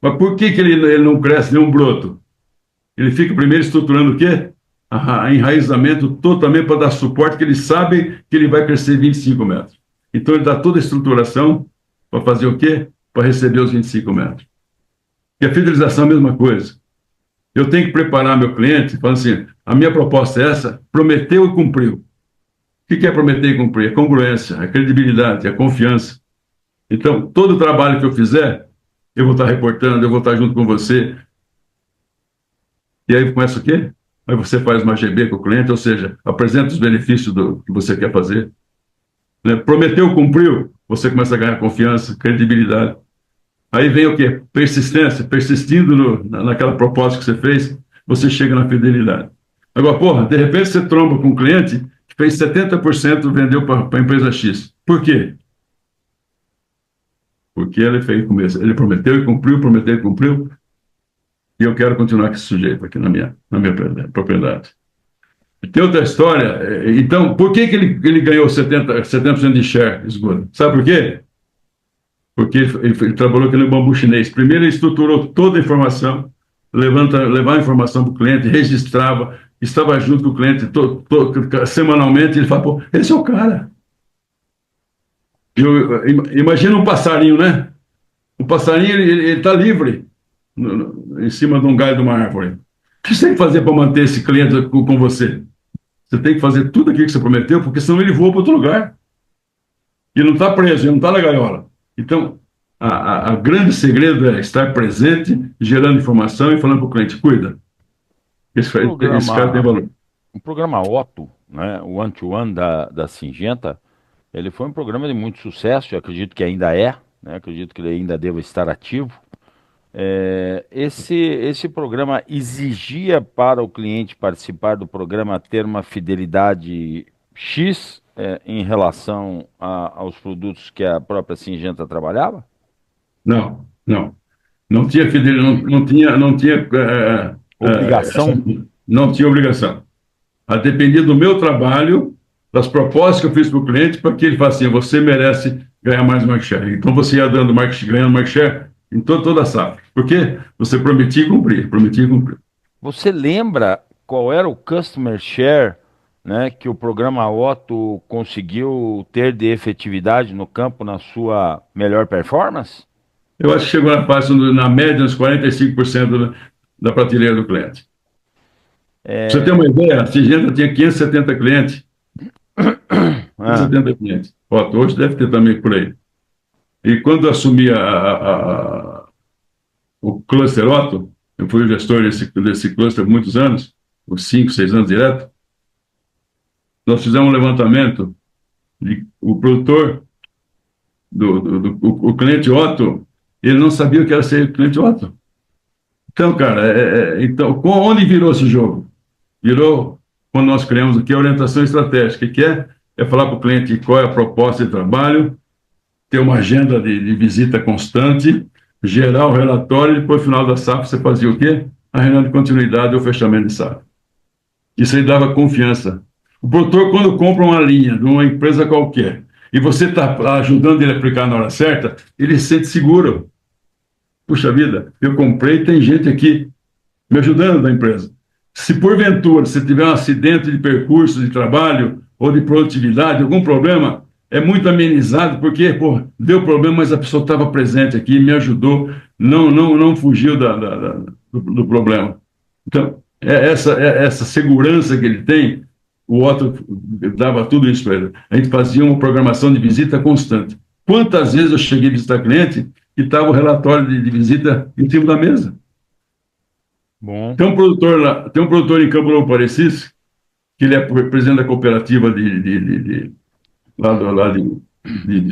Mas por que ele não cresce nenhum broto? Ele fica primeiro estruturando o quê? Enraizamento totalmente para dar suporte, que ele sabe que ele vai crescer 25 metros. Então, ele dá toda a estruturação para fazer o quê? Para receber os 25 metros. E a fidelização é a mesma coisa. Eu tenho que preparar meu cliente, falando assim, a minha proposta é essa, prometeu e cumpriu. O que é prometer e cumprir? É congruência, é credibilidade, é confiança. Então, todo o trabalho que eu fizer, eu vou estar reportando, eu vou estar junto com você. E aí começa o quê? Aí você faz uma GB com o cliente, ou seja, apresenta os benefícios do que você quer fazer. Né? Prometeu, cumpriu, você começa a ganhar confiança, credibilidade. Aí vem o quê? Persistência, persistindo naquela proposta que você fez, você chega na fidelidade. Agora, porra, de repente você tromba com um cliente que fez 70% vendeu para a empresa X. Por quê? Porque ele fez começo. Ele prometeu e cumpriu, prometeu e cumpriu, e eu quero continuar com esse sujeito aqui na minha propriedade. Tem outra história. Então, por que ele ganhou 70% de share, esgoto? Sabe por quê? Porque ele trabalhou aqui no bambu chinês. Primeiro, ele estruturou toda a informação, levava a informação para o cliente, registrava, estava junto com o cliente semanalmente. Ele fala, pô, esse é o cara. Imagina um passarinho, né? O passarinho, ele está livre em cima de um galho de uma árvore. O que você tem que fazer para manter esse cliente com você? Você tem que fazer tudo aquilo que você prometeu, porque senão ele voa para outro lugar. E não está preso, ele não está na gaiola. Então, a grande segredo é estar presente, gerando informação e falando para o cliente, cuida. Esse cara tem valor.
O programa Otto, né, o One-to-One da Syngenta, ele foi um programa de muito sucesso, eu acredito que ainda é, né, acredito que ele ainda deva estar ativo. Esse programa exigia para o cliente participar do programa ter uma fidelidade X em relação aos produtos que a própria Syngenta trabalhava?
Não, não. Não tinha fidelidade, não tinha
Obrigação?
Não tinha obrigação. A depender do meu trabalho, das propostas que eu fiz para o cliente, para que ele falasse assim, você merece ganhar mais market share. Então você ia ganhando market share em toda a safra. Por quê? Você prometia e cumpria, prometia e cumpria.
Você lembra qual era o customer share, né, que o programa Otto conseguiu ter de efetividade no campo na sua melhor performance?
Eu acho que chegou na média, uns 45% da prateleira do cliente. Pra você ter uma ideia, a Syngenta tinha 570 clientes. 570 clientes. Otto, hoje deve ter também por aí. E quando eu assumi o cluster Otto, eu fui o gestor desse cluster por muitos anos, por 5, 6 anos direto, nós fizemos um levantamento de o produtor, o cliente Otto, ele não sabia o que era ser cliente Otto. Então, cara, então, onde virou esse jogo? Virou quando nós criamos aqui a orientação estratégica, que é falar para o cliente qual é a proposta de trabalho, ter uma agenda de visita constante, gerar o relatório e depois, no final da safra, você fazia o quê? A reunião de continuidade ou fechamento de safra. Isso aí dava confiança. O produtor, quando compra uma linha de uma empresa qualquer e você está ajudando ele a aplicar na hora certa, ele se sente seguro. Puxa vida, eu comprei, tem gente aqui me ajudando da empresa. Se porventura você tiver um acidente de percurso de trabalho ou de produtividade, algum problema, é muito amenizado, porque, pô, deu problema, mas a pessoa estava presente aqui, me ajudou, não fugiu do problema. Então, essa segurança que ele tem, o Otto dava tudo isso para ele. A gente fazia uma programação de visita constante. Quantas vezes eu cheguei a visitar cliente e estava o relatório de visita em cima da mesa?
Bom.
Tem um produtor lá, tem um produtor em Campo Novo Parecis, que ele é presidente da cooperativa de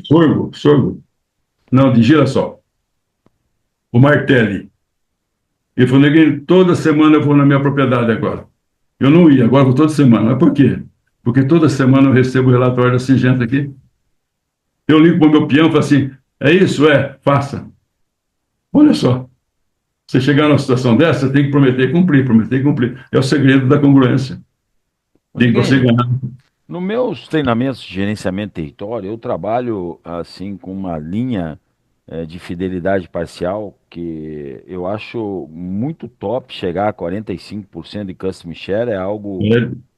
sorgo, não, de girassol, o Martelli. Ele falou, Neguinho, toda semana eu vou na minha propriedade agora. Eu não ia, agora eu vou toda semana. Mas por quê? Porque toda semana eu recebo o relatório da Singenta aqui. Eu ligo para o meu peão e falo assim, é isso? É, faça. Olha só, você chegar numa situação dessa, você tem que prometer e cumprir, prometer e cumprir. É o segredo da congruência. Tem que você ganhar.
Nos meus treinamentos de gerenciamento de território, eu trabalho assim com uma linha de fidelidade parcial que eu acho muito top. Chegar a 45% de custom share é algo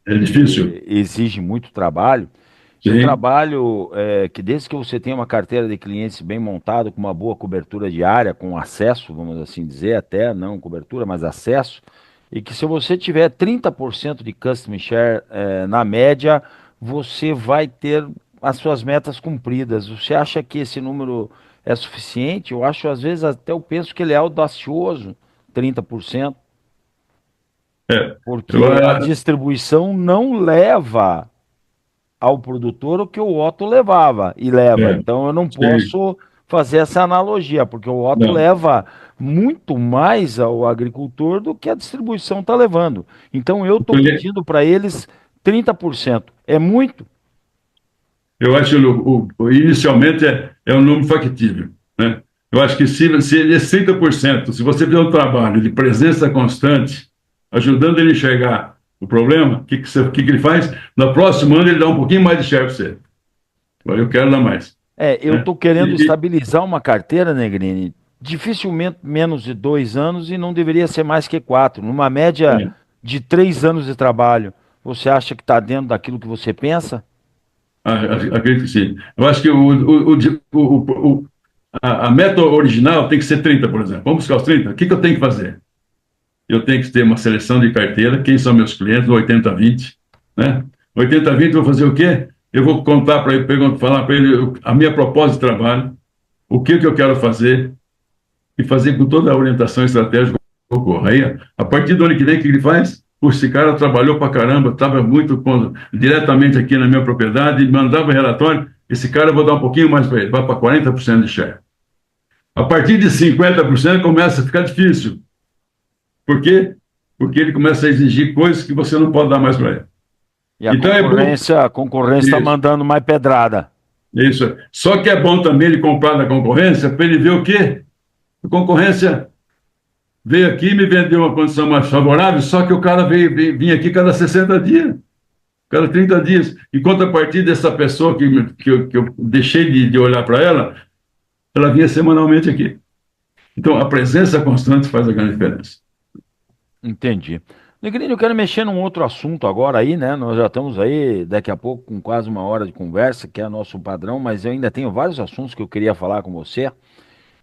É difícil.
que exige muito trabalho. E um
Sim.
trabalho que desde que você tenha uma carteira de clientes bem montada, com uma boa cobertura diária, com acesso, vamos assim dizer, até não cobertura, mas acesso, e que se você tiver 30% de custom share na média, você vai ter as suas metas cumpridas. Você acha que esse número é suficiente? Eu acho, às vezes, até eu penso que ele é audacioso, 30%,
É.
porque
Eu,
a distribuição não leva ao produtor o que o Otto levava e leva.
é,
Então eu não
sim.
posso fazer essa analogia, porque o Otto
Não.
leva muito mais ao agricultor do que a distribuição está levando. Então eu estou pedindo para eles 30%. É muito?
Eu acho que inicialmente é um número factível, né? Eu acho que se ele é 30%, se você fizer um trabalho de presença constante, ajudando ele a enxergar o problema, que ele faz? No próximo ano ele dá um pouquinho mais de share para você. Agora eu quero dar mais,
Eu
né?
estou querendo
E,
estabilizar uma carteira, Negrini, dificilmente menos de 2 anos e não deveria ser mais que 4. Numa média
é,
de 3 anos de trabalho, você acha que está dentro daquilo que você pensa?
acredito que sim. Eu acho que a meta original tem que ser 30, por exemplo. Vamos buscar os 30? O que eu tenho que fazer? Eu tenho que ter uma seleção de carteira, quem são meus clientes, 80-20, né? 80-20, eu vou fazer o quê? Eu vou contar para ele, falar para ele a minha proposta de trabalho, o que eu quero fazer, e fazer com toda a orientação estratégica que ocorra. Aí, a partir do ano que vem, o que ele faz? Esse cara trabalhou para caramba, estava diretamente aqui na minha propriedade, mandava relatório, esse cara eu vou dar um pouquinho mais para ele, vai para 40% de share. A partir de 50% começa a ficar difícil. Por quê? Porque ele começa a exigir coisas que você não pode dar mais para ele.
E a
Então é bom.
concorrência está
Isso,
mandando mais pedrada.
isso. Só que é bom também ele comprar da concorrência para ele ver o quê? A concorrência veio aqui e me vendeu uma condição mais favorável, só que o cara vinha aqui cada 60 dias, cada 30 dias. Enquanto a partir dessa pessoa que eu deixei de olhar para ela, ela vinha semanalmente aqui. Então a presença constante faz a grande diferença.
Entendi. Negrini, eu quero mexer num outro assunto agora aí, né? Nós já estamos aí daqui a pouco com quase 1 hora de conversa, que é nosso padrão, mas eu ainda tenho vários assuntos que eu queria falar com você.
Uhum.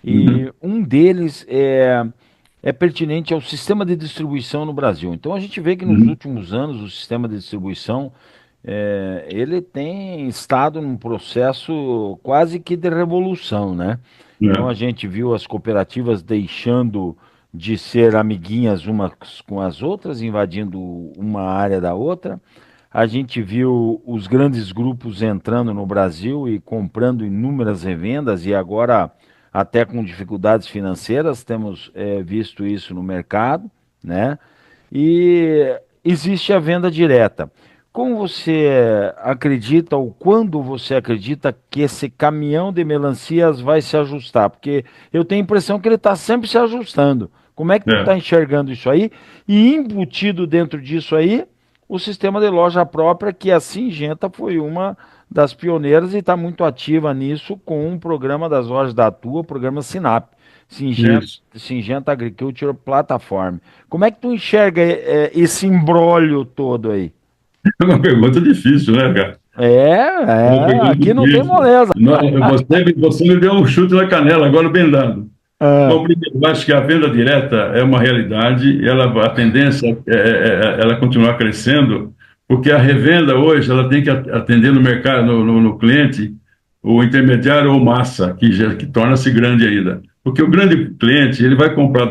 E um deles é pertinente ao sistema de distribuição no Brasil. Então a gente vê que nos
Uhum.
últimos anos o sistema de distribuição ele tem estado num processo quase que de revolução, né? Então a
É.
gente viu as cooperativas deixando de ser amiguinhas umas com as outras, invadindo uma área da outra. A gente viu os grandes grupos entrando no Brasil e comprando inúmeras revendas, e agora, até com dificuldades financeiras, temos visto isso no mercado, né? E existe a venda direta. Como você acredita, ou quando você acredita que esse caminhão de melancias vai se ajustar? Porque eu tenho a impressão que ele está sempre se ajustando. Como é que tu está
É.
enxergando isso aí? E embutido dentro disso aí, o sistema de loja própria, que a Singenta foi uma das pioneiras e está muito ativa nisso com o programa das lojas da Atua, o programa Sinap,
Isso.
Singenta Agriculture Platform. Como é que tu enxerga esse imbróglio todo aí?
É uma pergunta difícil, né, cara? É uma pergunta
Aqui não tem
difícil.
moleza.
Você me deu um chute na canela, agora bem dado.
Ah,
Bom, primeiro, eu acho que a venda direta é uma realidade, a tendência ela continuar crescendo, Porque a revenda hoje ela tem que atender no mercado, no cliente, o intermediário ou massa, que torna-se grande ainda. Porque o grande cliente, ele vai comprar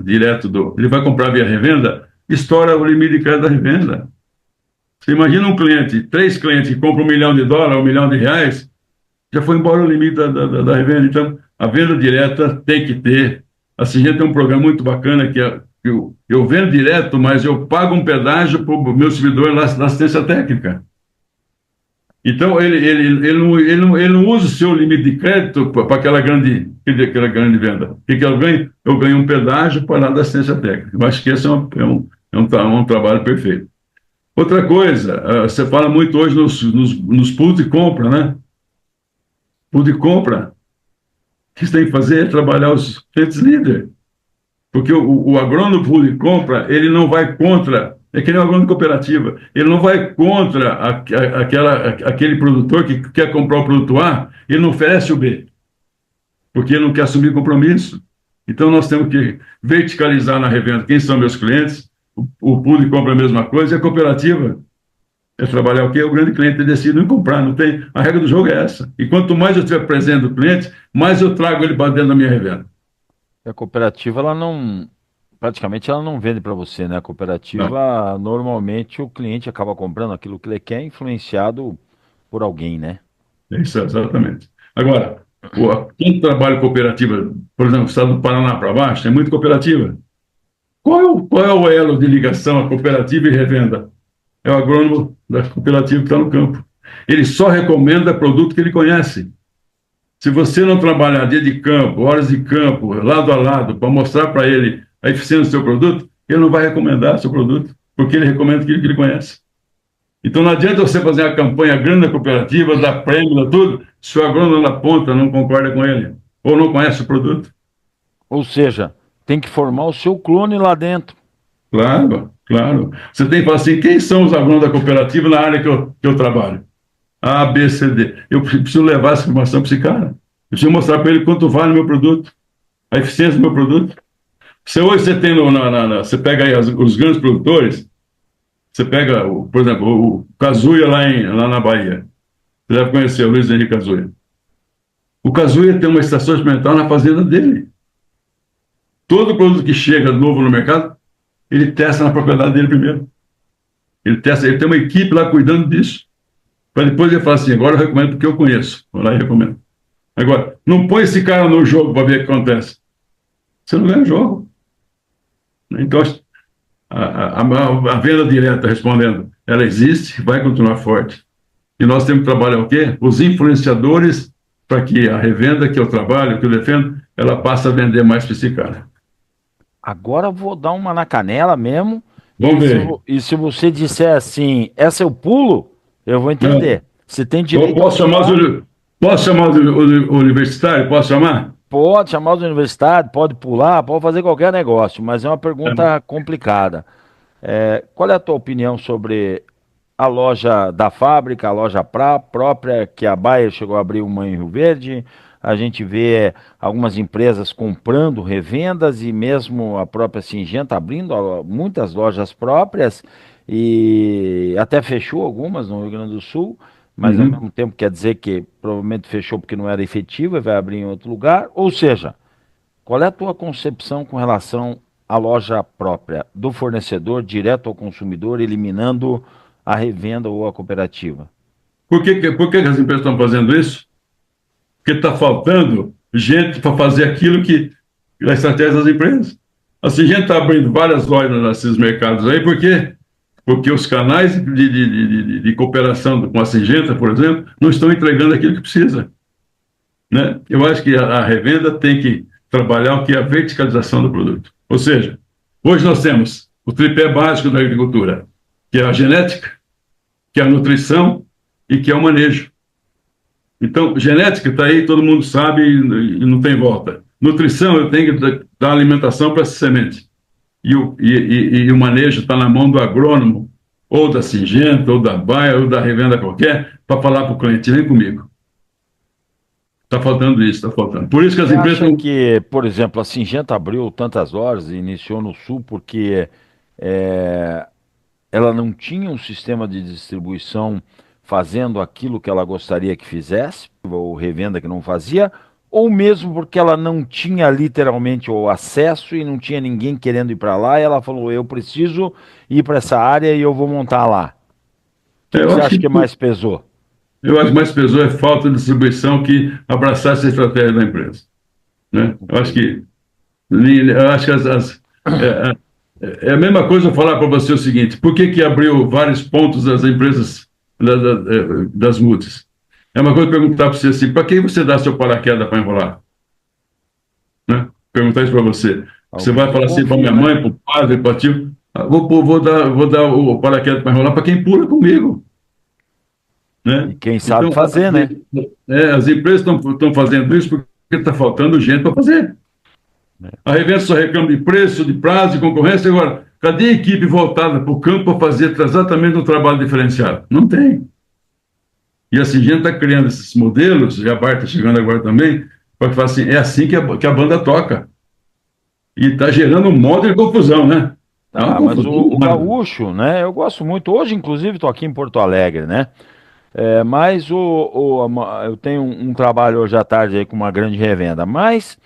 ele vai comprar via revenda, estoura o limite de crédito da revenda. Você imagina um cliente, 3 clientes que compram US$ 1 milhão, R$ 1 milhão, já foi embora o limite da revenda. Então, a venda direta tem que ter. A Singenta tem um programa muito bacana que eu vendo direto, mas eu pago um pedágio para o meu servidor na assistência técnica. Então, ele não usa o seu limite de crédito para aquela grande venda. O que eu ganho? Eu ganho um pedágio para dar assistência técnica. Eu acho que esse é um trabalho perfeito. Outra coisa, você fala muito hoje nos pools de compra, né? Pool de compra. O que você tem que fazer é trabalhar os clientes líder. Porque o agrônomo pool de compra, ele não vai contra, é que nem o agrônomo cooperativa, ele não vai contra aquele produtor que quer comprar o produto A, ele não oferece o B, porque ele não quer assumir compromisso. Então, nós temos que verticalizar na revenda quem são meus clientes, o pool de compra é a mesma coisa, e a cooperativa é trabalhar o quê? O grande cliente decide não comprar, não tem. A regra do jogo é essa. E quanto mais eu estiver presente do cliente, mais eu trago ele para dentro da minha revenda.
A cooperativa, ela não, praticamente ela não vende para você, né? A
Não,
cooperativa, normalmente o cliente acaba comprando aquilo que ele quer, influenciado por alguém, né?
é isso, exatamente. Agora, quem trabalha em cooperativa, por exemplo, o estado do Paraná para baixo, tem muita cooperativa. Qual é o elo de ligação a cooperativa e revenda? É o agrônomo da cooperativa que está no campo. Ele só recomenda produto que ele conhece. Se você não trabalhar dia de campo, horas de campo, lado a lado, para mostrar para ele a eficiência do seu produto, ele não vai recomendar seu produto, porque ele recomenda aquilo que ele conhece. Então não adianta você fazer a campanha grande na cooperativa, dar prêmio, dar tudo, se o agrônomo na ponta não concorda com ele, ou não conhece o produto.
Ou seja, tem que formar o seu clone lá dentro.
Claro, claro. Você tem que falar assim, quem são os agrônomos da cooperativa na área que eu trabalho? A, B, C, D. Eu preciso levar essa informação para esse cara. Eu preciso mostrar para ele quanto vale o meu produto, a eficiência do meu produto. Se hoje você tem, você pega aí os grandes produtores, você pega, por exemplo, o Kazuya lá na Bahia. Você deve conhecer o Luiz Henrique Kazuya. O Kazuya tem uma estação experimental na fazenda dele. Todo produto que chega novo no mercado, ele testa na propriedade dele primeiro. Ele tem uma equipe lá cuidando disso. Para depois ele falar assim, agora eu recomendo porque eu conheço. Vou lá e recomendo. Agora, não põe esse cara no jogo para ver o que acontece. Você não ganha o jogo. Então, a venda direta, respondendo, ela existe, vai continuar forte. E nós temos que trabalhar o quê? Os influenciadores para que a revenda que eu trabalho, que eu defendo, ela passe a vender mais para esse cara.
Agora eu vou dar uma na canela mesmo. E
Vamos ver.
se você disser assim, essa eu pulo, eu vou
Não.
entender. Você tem
Eu
direito a pular,
posso chamar os universitários? Posso chamar?
pode chamar os universidades, pode pular, pode fazer qualquer negócio, mas é uma pergunta complicada. Qual é a tua opinião sobre a loja da fábrica, a loja própria, que a Bayer chegou a abrir uma em Rio Verde? A gente vê algumas empresas comprando revendas e mesmo a própria Singenta abrindo muitas lojas próprias e até fechou algumas no Rio Grande do Sul, mas ao
Uhum.
mesmo tempo quer dizer que provavelmente fechou porque não era efetiva e vai abrir em outro lugar. Ou seja, qual é a tua concepção com relação à loja própria, do fornecedor direto ao consumidor, eliminando a revenda ou a cooperativa?
Por que as empresas estão fazendo isso? Porque está faltando gente para fazer aquilo que é a estratégia das empresas. Assim, a gente está abrindo várias lojas nesses mercados aí, por quê? Porque os canais de cooperação com a Singenta, por exemplo, não estão entregando aquilo que precisa. Né? Eu acho que a revenda tem que trabalhar o que é a verticalização do produto. Ou seja, hoje nós temos o tripé básico da agricultura, que é a genética, que é a nutrição e que é o manejo. Então, genética está aí, todo mundo sabe e não tem volta. Nutrição, eu tenho que dar alimentação para essa semente. E o manejo está na mão do agrônomo, ou da Singenta, ou da Baia, ou da revenda qualquer, para falar para o cliente, vem comigo. Está faltando isso, está faltando. Por isso que as
Você
empresas
acha
estão.
que, por exemplo, a Singenta abriu tantas lojas e iniciou no Sul porque ela não tinha um sistema de distribuição fazendo aquilo que ela gostaria que fizesse, ou revenda que não fazia, ou mesmo porque ela não tinha literalmente o acesso e não tinha ninguém querendo ir para lá, e ela falou, eu preciso ir para essa área e eu vou montar lá. O que
Eu
você
acho
acha
que
que mais pesou?
eu acho que mais pesou é falta de distribuição que abraçar essa estratégia da empresa, né? Eu acho que é a mesma coisa eu falar para você o seguinte: por que abriu vários pontos das empresas das multis? É uma coisa perguntar para você assim: para quem você dá seu paraquedas para enrolar? Né? Perguntar isso para você. Você
Alguém
vai
que
falar assim para
confia,
minha
né?
mãe, para o padre, para o tio: vou dar o paraquedas para enrolar para quem pula comigo.
E
Né?
quem sabe
Então,
fazer, né?
as empresas estão fazendo isso porque está faltando gente para fazer. A revenda só reclama de preço, de prazo, de concorrência. Agora, cadê a equipe voltada para o campo para fazer exatamente um trabalho diferenciado? Não tem. E assim, a gente está criando esses modelos, e a Bart está chegando agora também, para falar assim, é assim que a banda toca. E está gerando um monte de confusão, né? É uma
Tá, mas
confusão
o
danada.
gaúcho, né? Eu gosto muito. Hoje, inclusive, estou aqui em Porto Alegre, né? Mas eu tenho um trabalho hoje à tarde aí com uma grande revenda. Mas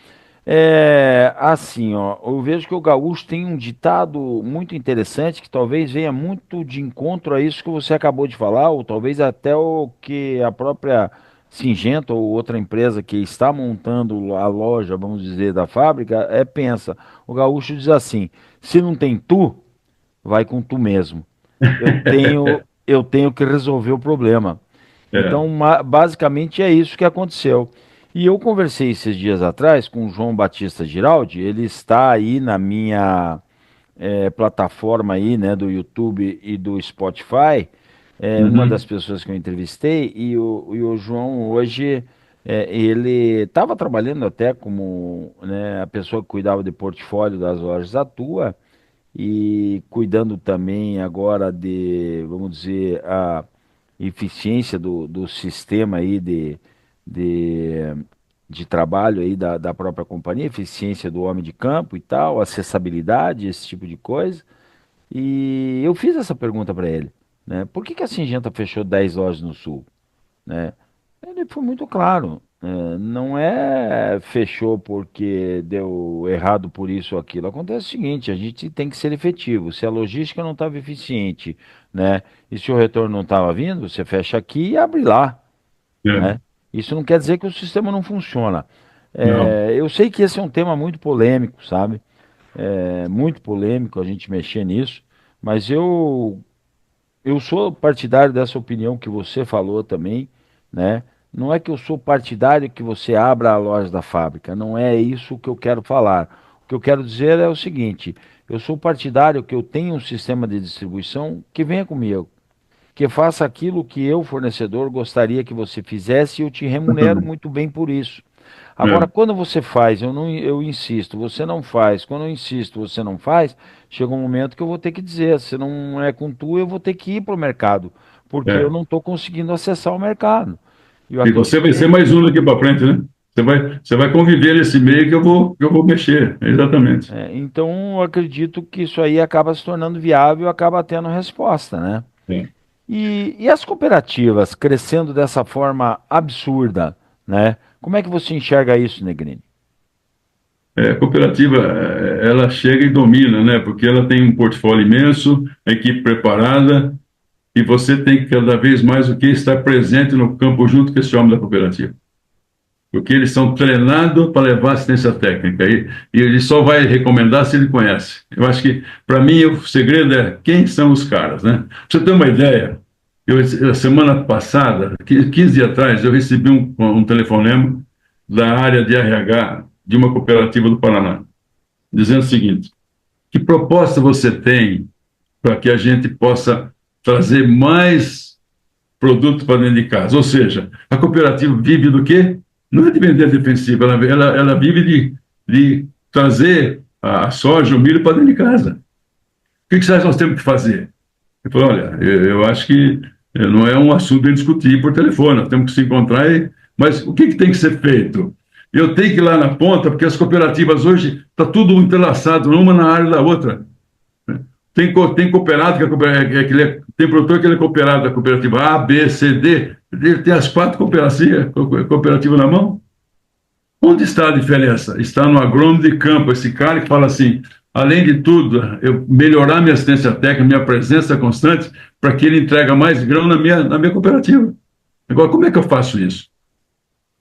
assim, ó, eu vejo que o gaúcho tem um ditado muito interessante que talvez venha muito de encontro a isso que você acabou de falar, ou talvez até o que a própria Singenta ou outra empresa que está montando a loja, vamos dizer, da fábrica, pensa. O gaúcho diz assim: se não tem tu, vai com tu mesmo. Eu tenho que resolver o problema.
É.
Então, basicamente é isso que aconteceu. E eu conversei esses dias atrás com o João Batista Giraldi, ele está aí na minha plataforma aí, né, do YouTube e do Spotify, uma das
Uhum.
pessoas que eu entrevistei, e o João hoje, ele estava trabalhando até como, né, a pessoa que cuidava de portfólio das lojas Atua, e cuidando também agora de, vamos dizer, a eficiência do sistema aí de, de trabalho aí da própria companhia, eficiência do homem de campo e tal, acessibilidade, esse tipo de coisa. E eu fiz essa pergunta para ele, né? Por que que a Singenta fechou 10 lojas no Sul, né? Ele foi muito claro. Não é fechou porque deu errado por isso ou aquilo. Acontece o seguinte, a gente tem que ser efetivo. Se a logística não estava eficiente, né? E se o retorno não estava vindo, você fecha aqui e abre lá,
É.
né? Isso não quer dizer que o sistema não funciona.
Não.
Eu sei que esse é um tema muito polêmico, sabe? Muito polêmico a gente mexer nisso, mas eu sou partidário dessa opinião que você falou também, né? Não é que eu sou partidário que você abra a loja da fábrica, não é isso que eu quero falar. O que eu quero dizer é o seguinte: eu sou partidário que eu tenha um sistema de distribuição que venha comigo, que faça aquilo que eu, fornecedor, gostaria que você fizesse e eu te remunero
Exatamente.
muito bem por isso. Agora,
É.
quando você faz, eu insisto, você não faz. Quando eu insisto, você não faz, chega um momento que eu vou ter que dizer, se não é com tu, eu vou ter que ir para o mercado, porque eu
É.
não estou conseguindo acessar o mercado. Eu
E você
acredito
vai ser
que,
mais um daqui para frente, né? Você vai conviver nesse meio que eu vou mexer, exatamente.
então, eu acredito que isso aí acaba se tornando viável, acaba tendo resposta, né?
É.
E as cooperativas crescendo dessa forma absurda, né? Como é que você enxerga isso, Negrini?
A cooperativa, ela chega e domina, né? Porque ela tem um portfólio imenso, a equipe preparada, e você tem que cada vez mais o que estar presente no campo junto com esse homem da cooperativa. Porque eles são treinados para levar assistência técnica, e ele só vai recomendar se ele conhece. Eu acho que, para mim, o segredo é quem são os caras, né? Pra você ter uma ideia, a semana passada, 15 dias atrás, eu recebi um telefonema da área de RH de uma cooperativa do Paraná, dizendo o seguinte: que proposta você tem para que a gente possa trazer mais produto para dentro de casa? Ou seja, a cooperativa vive do quê? Não é de vender defensivo, ela vive de trazer a soja, o milho para dentro de casa. O que você acha que nós temos que fazer? Eu falei: olha, eu acho que não é um assunto a discutir por telefone, nós temos que se encontrar, mas o que tem que ser feito? Eu tenho que ir lá na ponta, porque as cooperativas hoje está tudo entrelaçado, uma na área da outra. Tem cooperado, tem produtor que ele é cooperado da cooperativa A, B, C, D. Ele tem as 4 cooperativas na mão. Onde está a diferença? Está no agrônomo de campo, esse cara que fala assim, além de tudo, eu melhorar minha assistência técnica, minha presença constante, para que ele entregue mais grão na minha cooperativa. Agora, como é que eu faço isso?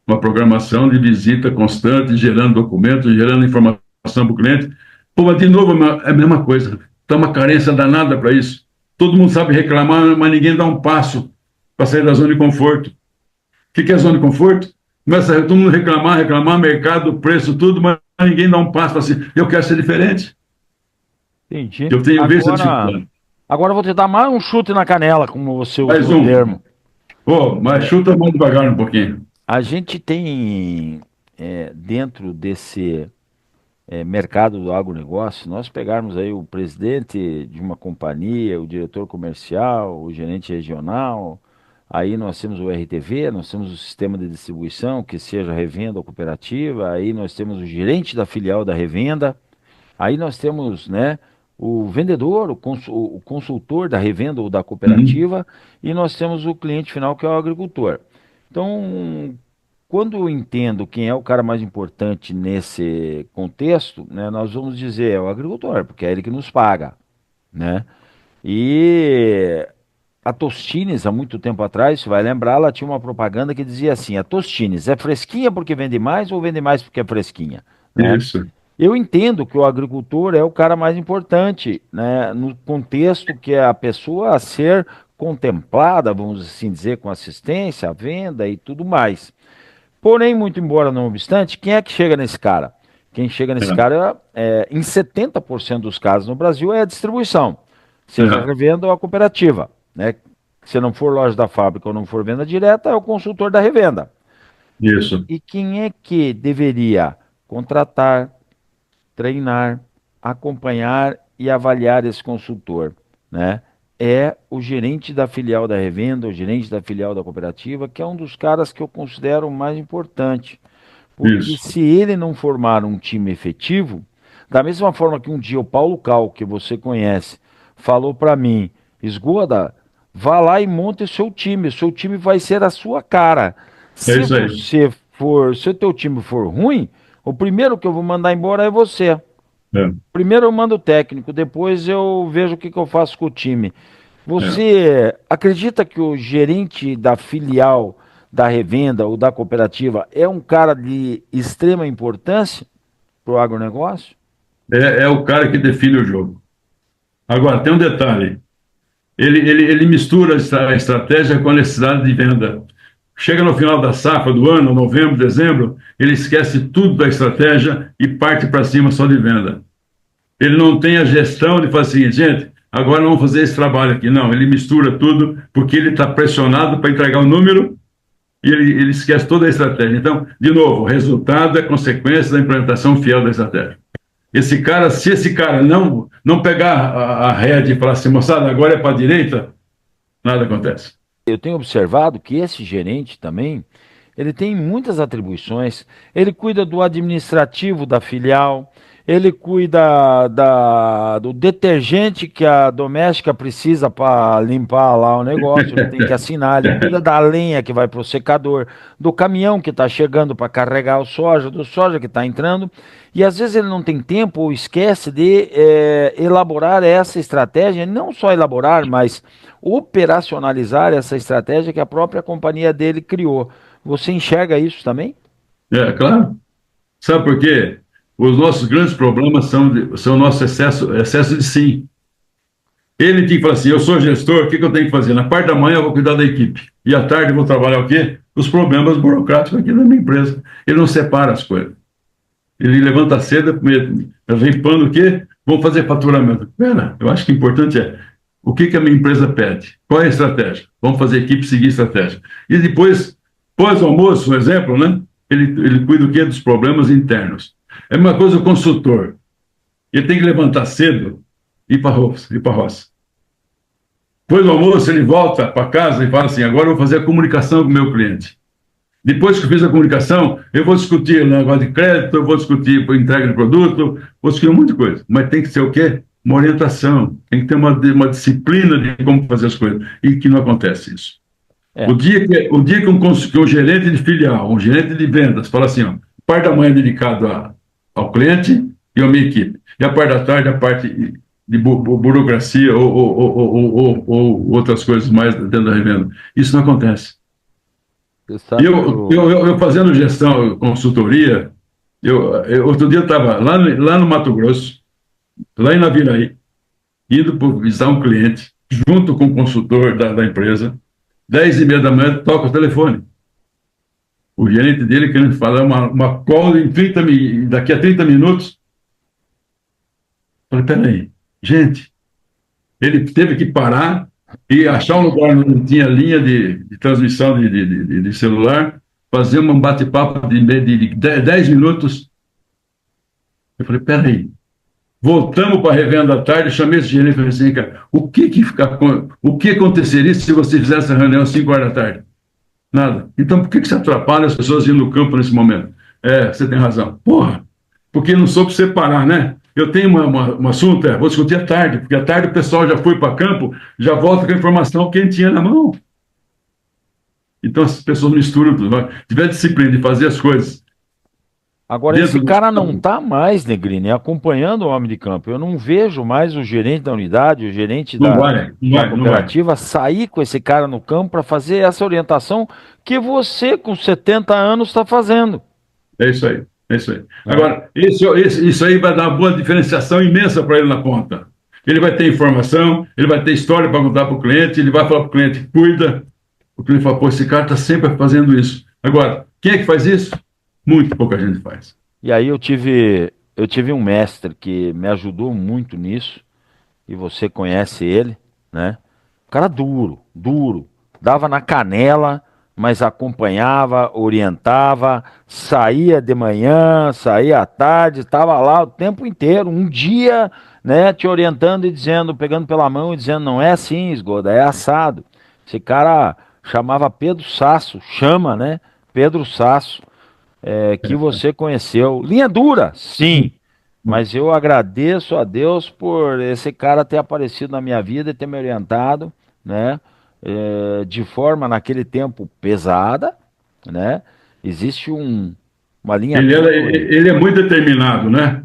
Uma programação de visita constante, gerando documentos, gerando informação para o cliente. Pô, mas de novo é a mesma coisa. Está uma carência danada para isso. Todo mundo sabe reclamar, mas ninguém dá um passo para sair da zona de conforto. O que é zona de conforto? Começa todo mundo reclamar, mercado, preço, tudo, mas ninguém dá um passo para assim, eu quero ser diferente.
Entendi.
Eu tenho visto essa dificuldade.
Agora eu vou te dar mais um chute na canela, como você usou
Mais
o termo.
Mas chuta mais devagar um pouquinho.
A gente tem, dentro desse mercado do agronegócio, nós pegarmos aí o presidente de uma companhia, o diretor comercial, o gerente regional, aí nós temos o RTV, nós temos o sistema de distribuição, que seja revenda ou cooperativa, aí nós temos o gerente da filial da revenda, aí nós temos, né, o vendedor, o consultor da revenda ou da cooperativa, e nós temos o cliente final, que é o agricultor. Então, quando eu entendo quem é o cara mais importante nesse contexto, né, nós vamos dizer é o agricultor, porque é ele que nos paga, né? E a Tostines, há muito tempo atrás, você vai lembrar, ela tinha uma propaganda que dizia assim: a Tostines é fresquinha porque vende mais ou vende mais porque é fresquinha, né?
Isso.
Eu entendo que o agricultor é o cara mais importante, né, no contexto que é a pessoa a ser contemplada, vamos assim dizer, com assistência, venda e tudo mais. Porém, muito embora não obstante, quem é que chega nesse cara? Quem chega nesse cara, em 70% dos casos no Brasil, é a distribuição, seja a revenda ou a cooperativa, né? Se não for loja da fábrica ou não for venda direta, é o consultor da revenda.
Isso.
E quem é que deveria contratar, treinar, acompanhar e avaliar esse consultor, né? É o gerente da filial da revenda, o gerente da filial da cooperativa, que é um dos caras que eu considero o mais importante. Porque
Isso.
se ele não formar um time efetivo, da mesma forma que um dia o Paulo Cal, que você conhece, falou para mim, Esgoda, vá lá e monte o seu time vai ser a sua cara.
É isso aí.
Se o teu time for ruim, o primeiro que eu vou mandar embora é você.
É.
Primeiro eu mando o técnico, depois eu vejo o que eu faço com o time. Você acredita que o gerente da filial da revenda ou da cooperativa é um cara de extrema importância para o agronegócio?
É o cara que define o jogo. Agora, tem um detalhe. Ele mistura a estratégia com a necessidade de venda. Chega no final da safra do ano, novembro, dezembro, ele esquece tudo da estratégia e parte para cima só de venda. Ele não tem a gestão de falar assim, gente, agora vamos fazer esse trabalho aqui. Não, ele mistura tudo porque ele está pressionado para entregar o número e ele esquece toda a estratégia. Então, de novo, o resultado é consequência da implementação fiel da estratégia. Esse cara, se esse cara não pegar a rédea e falar assim, moçada, agora é para a direita, nada acontece.
Eu tenho observado que esse gerente também, ele tem muitas atribuições. Ele cuida do administrativo da filial, ele cuida do detergente que a doméstica precisa para limpar lá o negócio, ele tem que assinar, ele cuida da lenha que vai para o secador, do caminhão que está chegando para carregar o soja, do soja que está entrando, e às vezes ele não tem tempo ou esquece de elaborar essa estratégia, não só elaborar, mas operacionalizar essa estratégia que a própria companhia dele criou. Você enxerga isso também?
É, claro. Sabe por quê? Os nossos grandes problemas são o nosso excesso de sim. Ele tem que falar assim, eu sou gestor, o que eu tenho que fazer? Na parte da manhã eu vou cuidar da equipe. E à tarde eu vou trabalhar o quê? Os problemas burocráticos aqui da minha empresa. Ele não separa as coisas. Ele levanta cedo, vem pano o quê? Vamos fazer faturamento. Pera, eu acho que o importante é o que a minha empresa pede? Qual é a estratégia? Vamos fazer a equipe seguir a estratégia. E depois, pós-almoço, um exemplo, né? Ele cuida do quê? Dos problemas internos. É uma coisa o consultor. Ele tem que levantar cedo e ir para a roça. Depois do almoço, ele volta para casa e fala assim, agora eu vou fazer a comunicação com o meu cliente. Depois que eu fiz a comunicação, eu vou discutir o negócio de crédito, eu vou discutir a entrega de produto, vou discutir um monte de coisa. Mas tem que ser o quê? uma orientação, tem que ter uma disciplina de como fazer as coisas, e que não acontece isso.
É.
O dia que um gerente de filial, um gerente de vendas, fala assim, ó, a parte da manhã é dedicado ao cliente e à minha equipe, e a parte da tarde a parte de burocracia ou outras coisas mais dentro da revenda. Isso não acontece.
Você
E
sabe que
eu fazendo gestão, consultoria, outro dia eu estava lá no Mato Grosso, lá em Naviraí, indo visitar um cliente, junto com o consultor da empresa, 10h30 da manhã, toca o telefone. O gerente dele querendo falar uma call daqui a 30 minutos. Eu falei, peraí, gente, ele teve que parar e achar um lugar onde não tinha linha de transmissão de celular, fazer um bate-papo de 10 minutos. Eu falei, peraí, voltamos para a revenda à tarde, chamei esse gerente e falei assim, cara, o que aconteceria se você fizesse a reunião às 5 horas da tarde? Nada. Então, por que você atrapalha as pessoas indo no campo nesse momento? Você tem razão. Porra, porque não soube separar, né? Eu tenho um assunto, vou discutir à tarde, porque à tarde o pessoal já foi para campo, já volta com a informação quentinha na mão. Então, as pessoas misturam tudo. Se tiver disciplina de fazer as coisas.
agora esse cara não está mais, Negrini, acompanhando o homem de campo. Eu não vejo mais o gerente da unidade, o gerente
Não
da
vai, não vai.
cooperativa sair com esse cara no campo para fazer essa orientação que você, com 70 anos, está fazendo.
É isso aí, é isso aí. Agora, isso aí vai dar uma boa diferenciação imensa para ele na ponta. Ele vai ter informação, ele vai ter história para contar para o cliente, ele vai falar para o cliente, cuida. O cliente fala, pô, esse cara está sempre fazendo isso. Agora, quem é que faz isso? Muito pouca gente faz.
E aí eu tive um mestre que me ajudou muito nisso, e você conhece ele, né? Um cara duro, duro, dava na canela, mas acompanhava, orientava, saía de manhã, saía à tarde, estava lá o tempo inteiro, um dia, né, te orientando e dizendo, pegando pela mão e dizendo, não é assim, Esgoda, é assado. Esse cara chamava Pedro Sasso, chama, né? Pedro Sasso, que você conheceu. Linha dura, sim. Mas eu agradeço a Deus por esse cara ter aparecido na minha vida e ter me orientado, né? De forma naquele tempo pesada, né? Existe uma linha tênue,
Ele é muito determinado, né?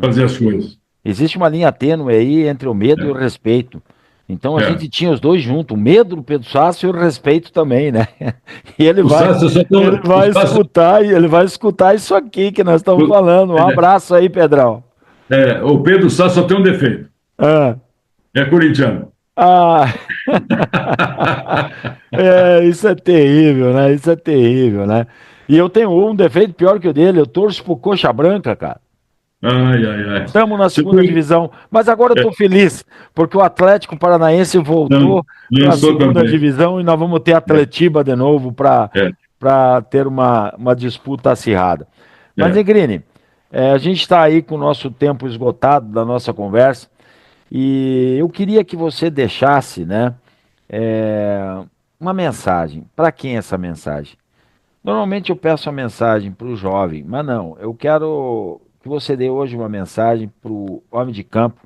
Fazer as coisas.
existe uma linha tênue aí entre o medo e o respeito. Então a gente tinha os dois juntos, o medo do Pedro Sasso e o respeito também, né? E ele vai escutar isso aqui que nós estamos falando. Um abraço aí, Pedrão.
O Pedro Sá só tem um defeito.
Ah.
É corintiano.
Ah, isso é terrível, né? Isso é terrível, né? E eu tenho um defeito pior que o dele, eu torço pro Coxa Branca, cara.
Ai, ai, ai.
Estamos na segunda divisão, mas agora eu tô feliz, porque o Atlético Paranaense voltou para a segunda divisão e nós vamos ter Atletiba de novo para ter uma disputa acirrada. Mas, Negrini, a gente está aí com o nosso tempo esgotado da nossa conversa, e eu queria que você deixasse, né, uma mensagem. Para quem é essa mensagem? Normalmente eu peço a mensagem para o jovem, mas não, eu quero que você dê hoje uma mensagem para o homem de campo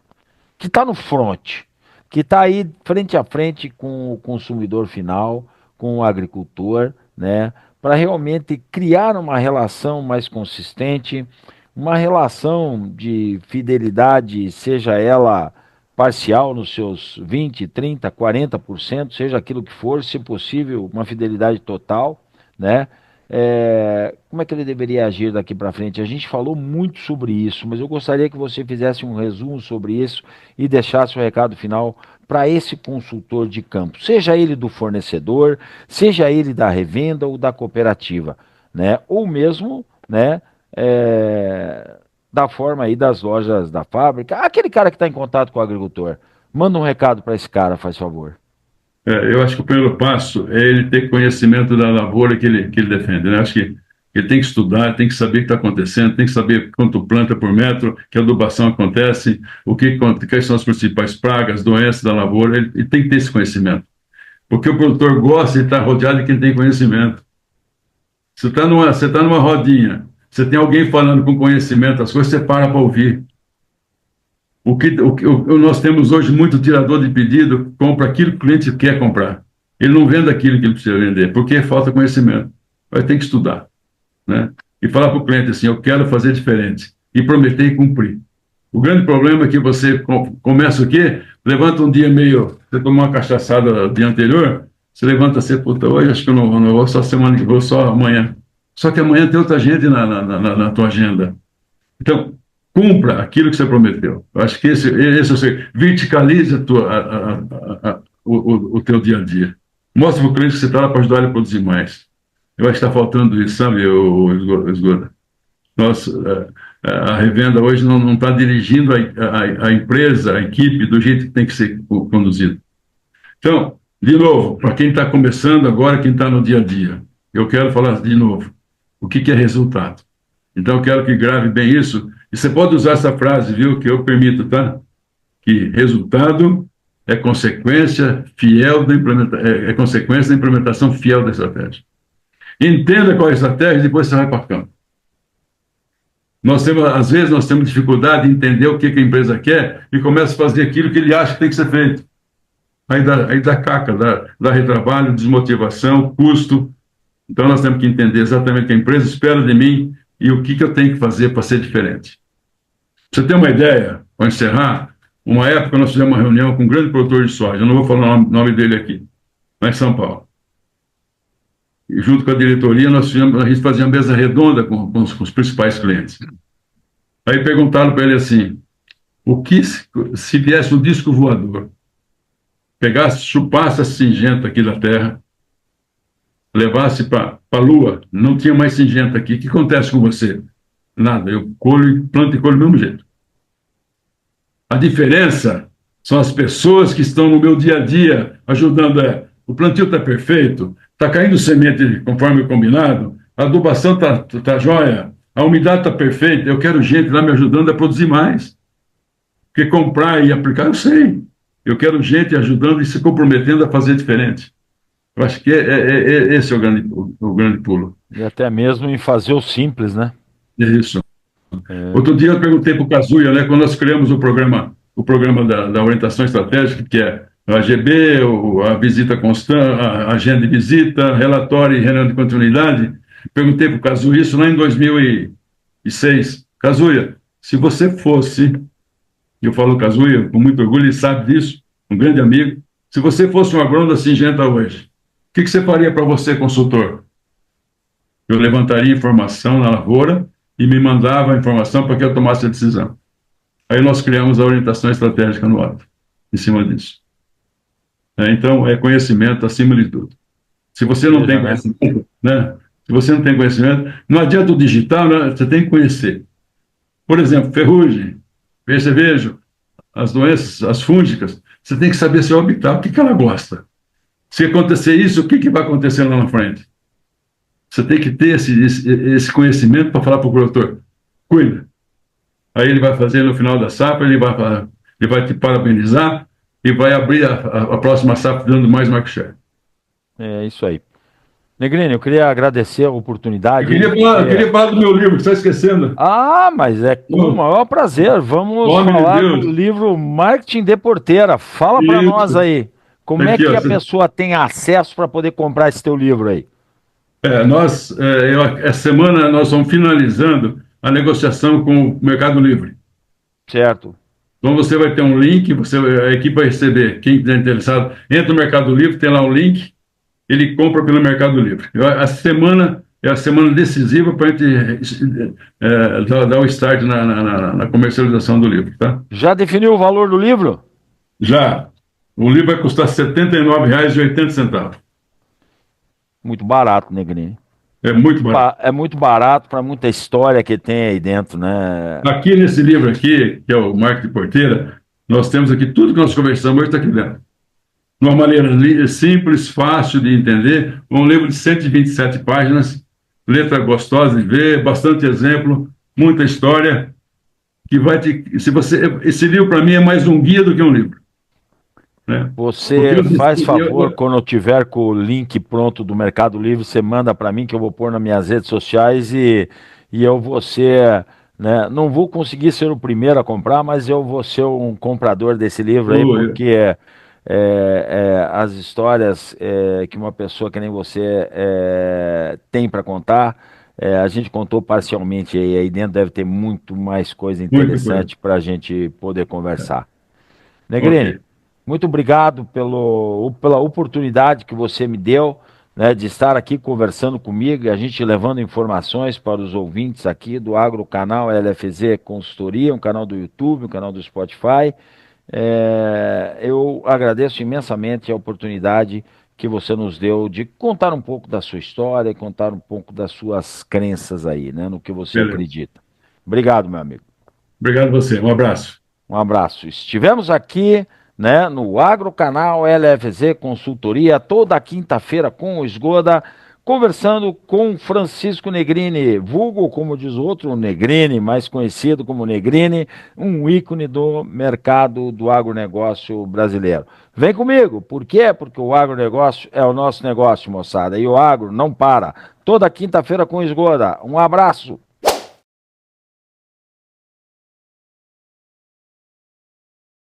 que está no front, que está aí frente a frente com o consumidor final, com o agricultor, né, para realmente criar uma relação mais consistente, uma relação de fidelidade, seja ela parcial nos seus 20, 30, 40%, seja aquilo que for, se possível, uma fidelidade total, né? Como é que ele deveria agir daqui para frente? A gente falou muito sobre isso, mas eu gostaria que você fizesse um resumo sobre isso e deixasse o recado final para esse consultor de campo, seja ele do fornecedor, seja ele da revenda ou da cooperativa, né? Ou mesmo, né, da forma aí das lojas da fábrica, aquele cara que está em contato com o agricultor. Manda um recado para esse cara, faz favor.
Eu acho que o primeiro passo é ele ter conhecimento da lavoura que ele defende, né? Acho que ele tem que estudar, tem que saber o que está acontecendo, tem que saber quanto planta por metro, que adubação acontece, quais são as principais pragas, doenças da lavoura, ele tem que ter esse conhecimento. Porque o produtor gosta de estar rodeado de quem tem conhecimento. Você está numa rodinha, você tem alguém falando com conhecimento as coisas, você para ouvir. Nós temos hoje muito tirador de pedido, compra aquilo que o cliente quer comprar. Ele não vende aquilo que ele precisa vender, porque falta conhecimento. Vai ter que estudar, né? E falar para o cliente assim, eu quero fazer diferente. E prometer e cumprir. O grande problema é que você começa o quê? Levanta um dia meio... Você tomou uma cachaçada no dia anterior, você levanta assim, puta, hoje acho que eu não vou, só semana que vou, só amanhã. Só que amanhã tem outra gente na tua agenda. Então, cumpra aquilo que você prometeu. Eu acho que esse você verticaliza o teu dia a dia. Mostra para o cliente que você está lá para ajudar ele a produzir mais. Eu acho que está faltando isso, sabe, o Esgoda? A revenda hoje não está dirigindo a empresa, a equipe, do jeito que tem que ser conduzido. Então, de novo, para quem está começando agora, quem está no dia a dia, eu quero falar de novo, o que é resultado? Então, eu quero que grave bem isso, e você pode usar essa frase, viu, que eu permito, tá? Que resultado é consequência fiel é consequência da implementação fiel da estratégia. Entenda qual é a estratégia e depois você vai para campo. Às vezes nós temos dificuldade de entender o que a empresa quer e começa a fazer aquilo que ele acha que tem que ser feito. Aí dá caca, dá retrabalho, desmotivação, custo. Então nós temos que entender exatamente o que a empresa espera de mim e o que eu tenho que fazer para ser diferente. Pra você ter uma ideia, para encerrar, uma época nós fizemos uma reunião com um grande produtor de soja, eu não vou falar o nome dele aqui, mas em São Paulo. E junto com a diretoria, a gente fazia uma mesa redonda com os principais clientes. Aí perguntaram para ele assim, o que se viesse um disco voador, pegasse, chupasse a Singenta aqui da Terra, levasse para a Lua, não tinha mais Singenta aqui, o que acontece com você? Nada, eu colho e planto e colho do mesmo jeito. A diferença são as pessoas que estão no meu dia a dia ajudando. O plantio está perfeito, está caindo semente conforme o combinado, a adubação tá jóia, a umidade está perfeita, eu quero gente lá me ajudando a produzir mais. Porque comprar e aplicar, eu sei. Eu quero gente ajudando e se comprometendo a fazer diferente. Eu acho que esse é o grande pulo.
E até mesmo em fazer o simples, né?
É isso. Outro dia eu perguntei para o Kazuya, né, quando nós criamos o programa da orientação estratégica, que é a AGB, a visita constante, a agenda de visita, relatório e reunião de continuidade. Perguntei para o Kazuya isso lá em 2006. Kazuya, se você fosse, eu falo Kazuya com muito orgulho, ele sabe disso, um grande amigo, se você fosse um agrônomo da Singenta hoje, o que você faria para você, consultor? Eu levantaria informação na lavoura e me mandava a informação para que eu tomasse a decisão. Aí nós criamos a orientação estratégica no ato, em cima disso. Então, é conhecimento acima de tudo. Se você não tem conhecimento, né? Se você não tem conhecimento, não adianta o digital, né? Você tem que conhecer. Por exemplo, ferrugem, percevejo, as doenças, as fúngicas, você tem que saber seu habitat, o que ela gosta. Se acontecer isso, o que vai acontecer lá na frente? Você tem que ter esse conhecimento para falar para o produtor, cuida. Aí ele vai fazer no final da safra, ele vai te parabenizar e vai abrir a próxima safra dando mais market share.
É isso aí. Negrini, eu queria agradecer a oportunidade.
Eu queria falar do meu livro, que você está esquecendo.
Ah, mas é com o maior prazer. Vamos falar do livro Marketing de Porteira. Fala para nós aí. Como é que a pessoa tem acesso para poder comprar esse teu livro aí?
Essa semana nós estamos finalizando a negociação com o Mercado Livre.
Certo.
Então você vai ter um link, a equipe vai receber, quem estiver interessado, entra no Mercado Livre, tem lá um link, ele compra pelo Mercado Livre. A semana é a semana decisiva para a gente dar o start na comercialização do livro, tá?
Já definiu o valor do livro?
Já. O livro vai custar R$ 79,80.
Muito barato, Negrini.
É muito barato.
É muito barato para muita história que tem aí dentro, né?
Aqui nesse livro aqui, que é o Marketing de Porteira, nós temos aqui tudo que nós conversamos hoje está aqui dentro. De uma maneira simples, fácil de entender, um livro de 127 páginas, letra gostosa de ver, bastante exemplo, muita história, que vai te... Esse livro para mim é mais um guia do que um livro.
Você faz favor, quando eu tiver com o link pronto do Mercado Livre, você manda para mim, que eu vou pôr nas minhas redes sociais e eu vou ser né? Não vou conseguir ser o primeiro a comprar, mas eu vou ser um comprador desse livro aí,
Oi,
porque as histórias que uma pessoa que nem você tem para contar, a gente contou parcialmente aí dentro deve ter muito mais coisa
muita coisa.
interessante para a gente poder conversar. Negrini,
Ok.
muito obrigado pela oportunidade que você me deu, né, de estar aqui conversando comigo e a gente levando informações para os ouvintes aqui do Agro Canal LFZ Consultoria, um canal do YouTube, um canal do Spotify. Eu agradeço imensamente a oportunidade que você nos deu de contar um pouco da sua história e contar um pouco das suas crenças aí, né, no que você
Beleza.
acredita. Obrigado, meu amigo.
Obrigado a você. Um abraço.
Um abraço. Estivemos aqui, né, no Agrocanal LFZ Consultoria, toda quinta-feira com o Esgoda, conversando com Francisco Negrini, vulgo, como diz o outro, Negrini, mais conhecido como Negrini, um ícone do mercado do agronegócio brasileiro. Vem comigo, por quê? Porque o agronegócio é o nosso negócio, moçada, e o agro não para. Toda quinta-feira com o Esgoda. Um abraço.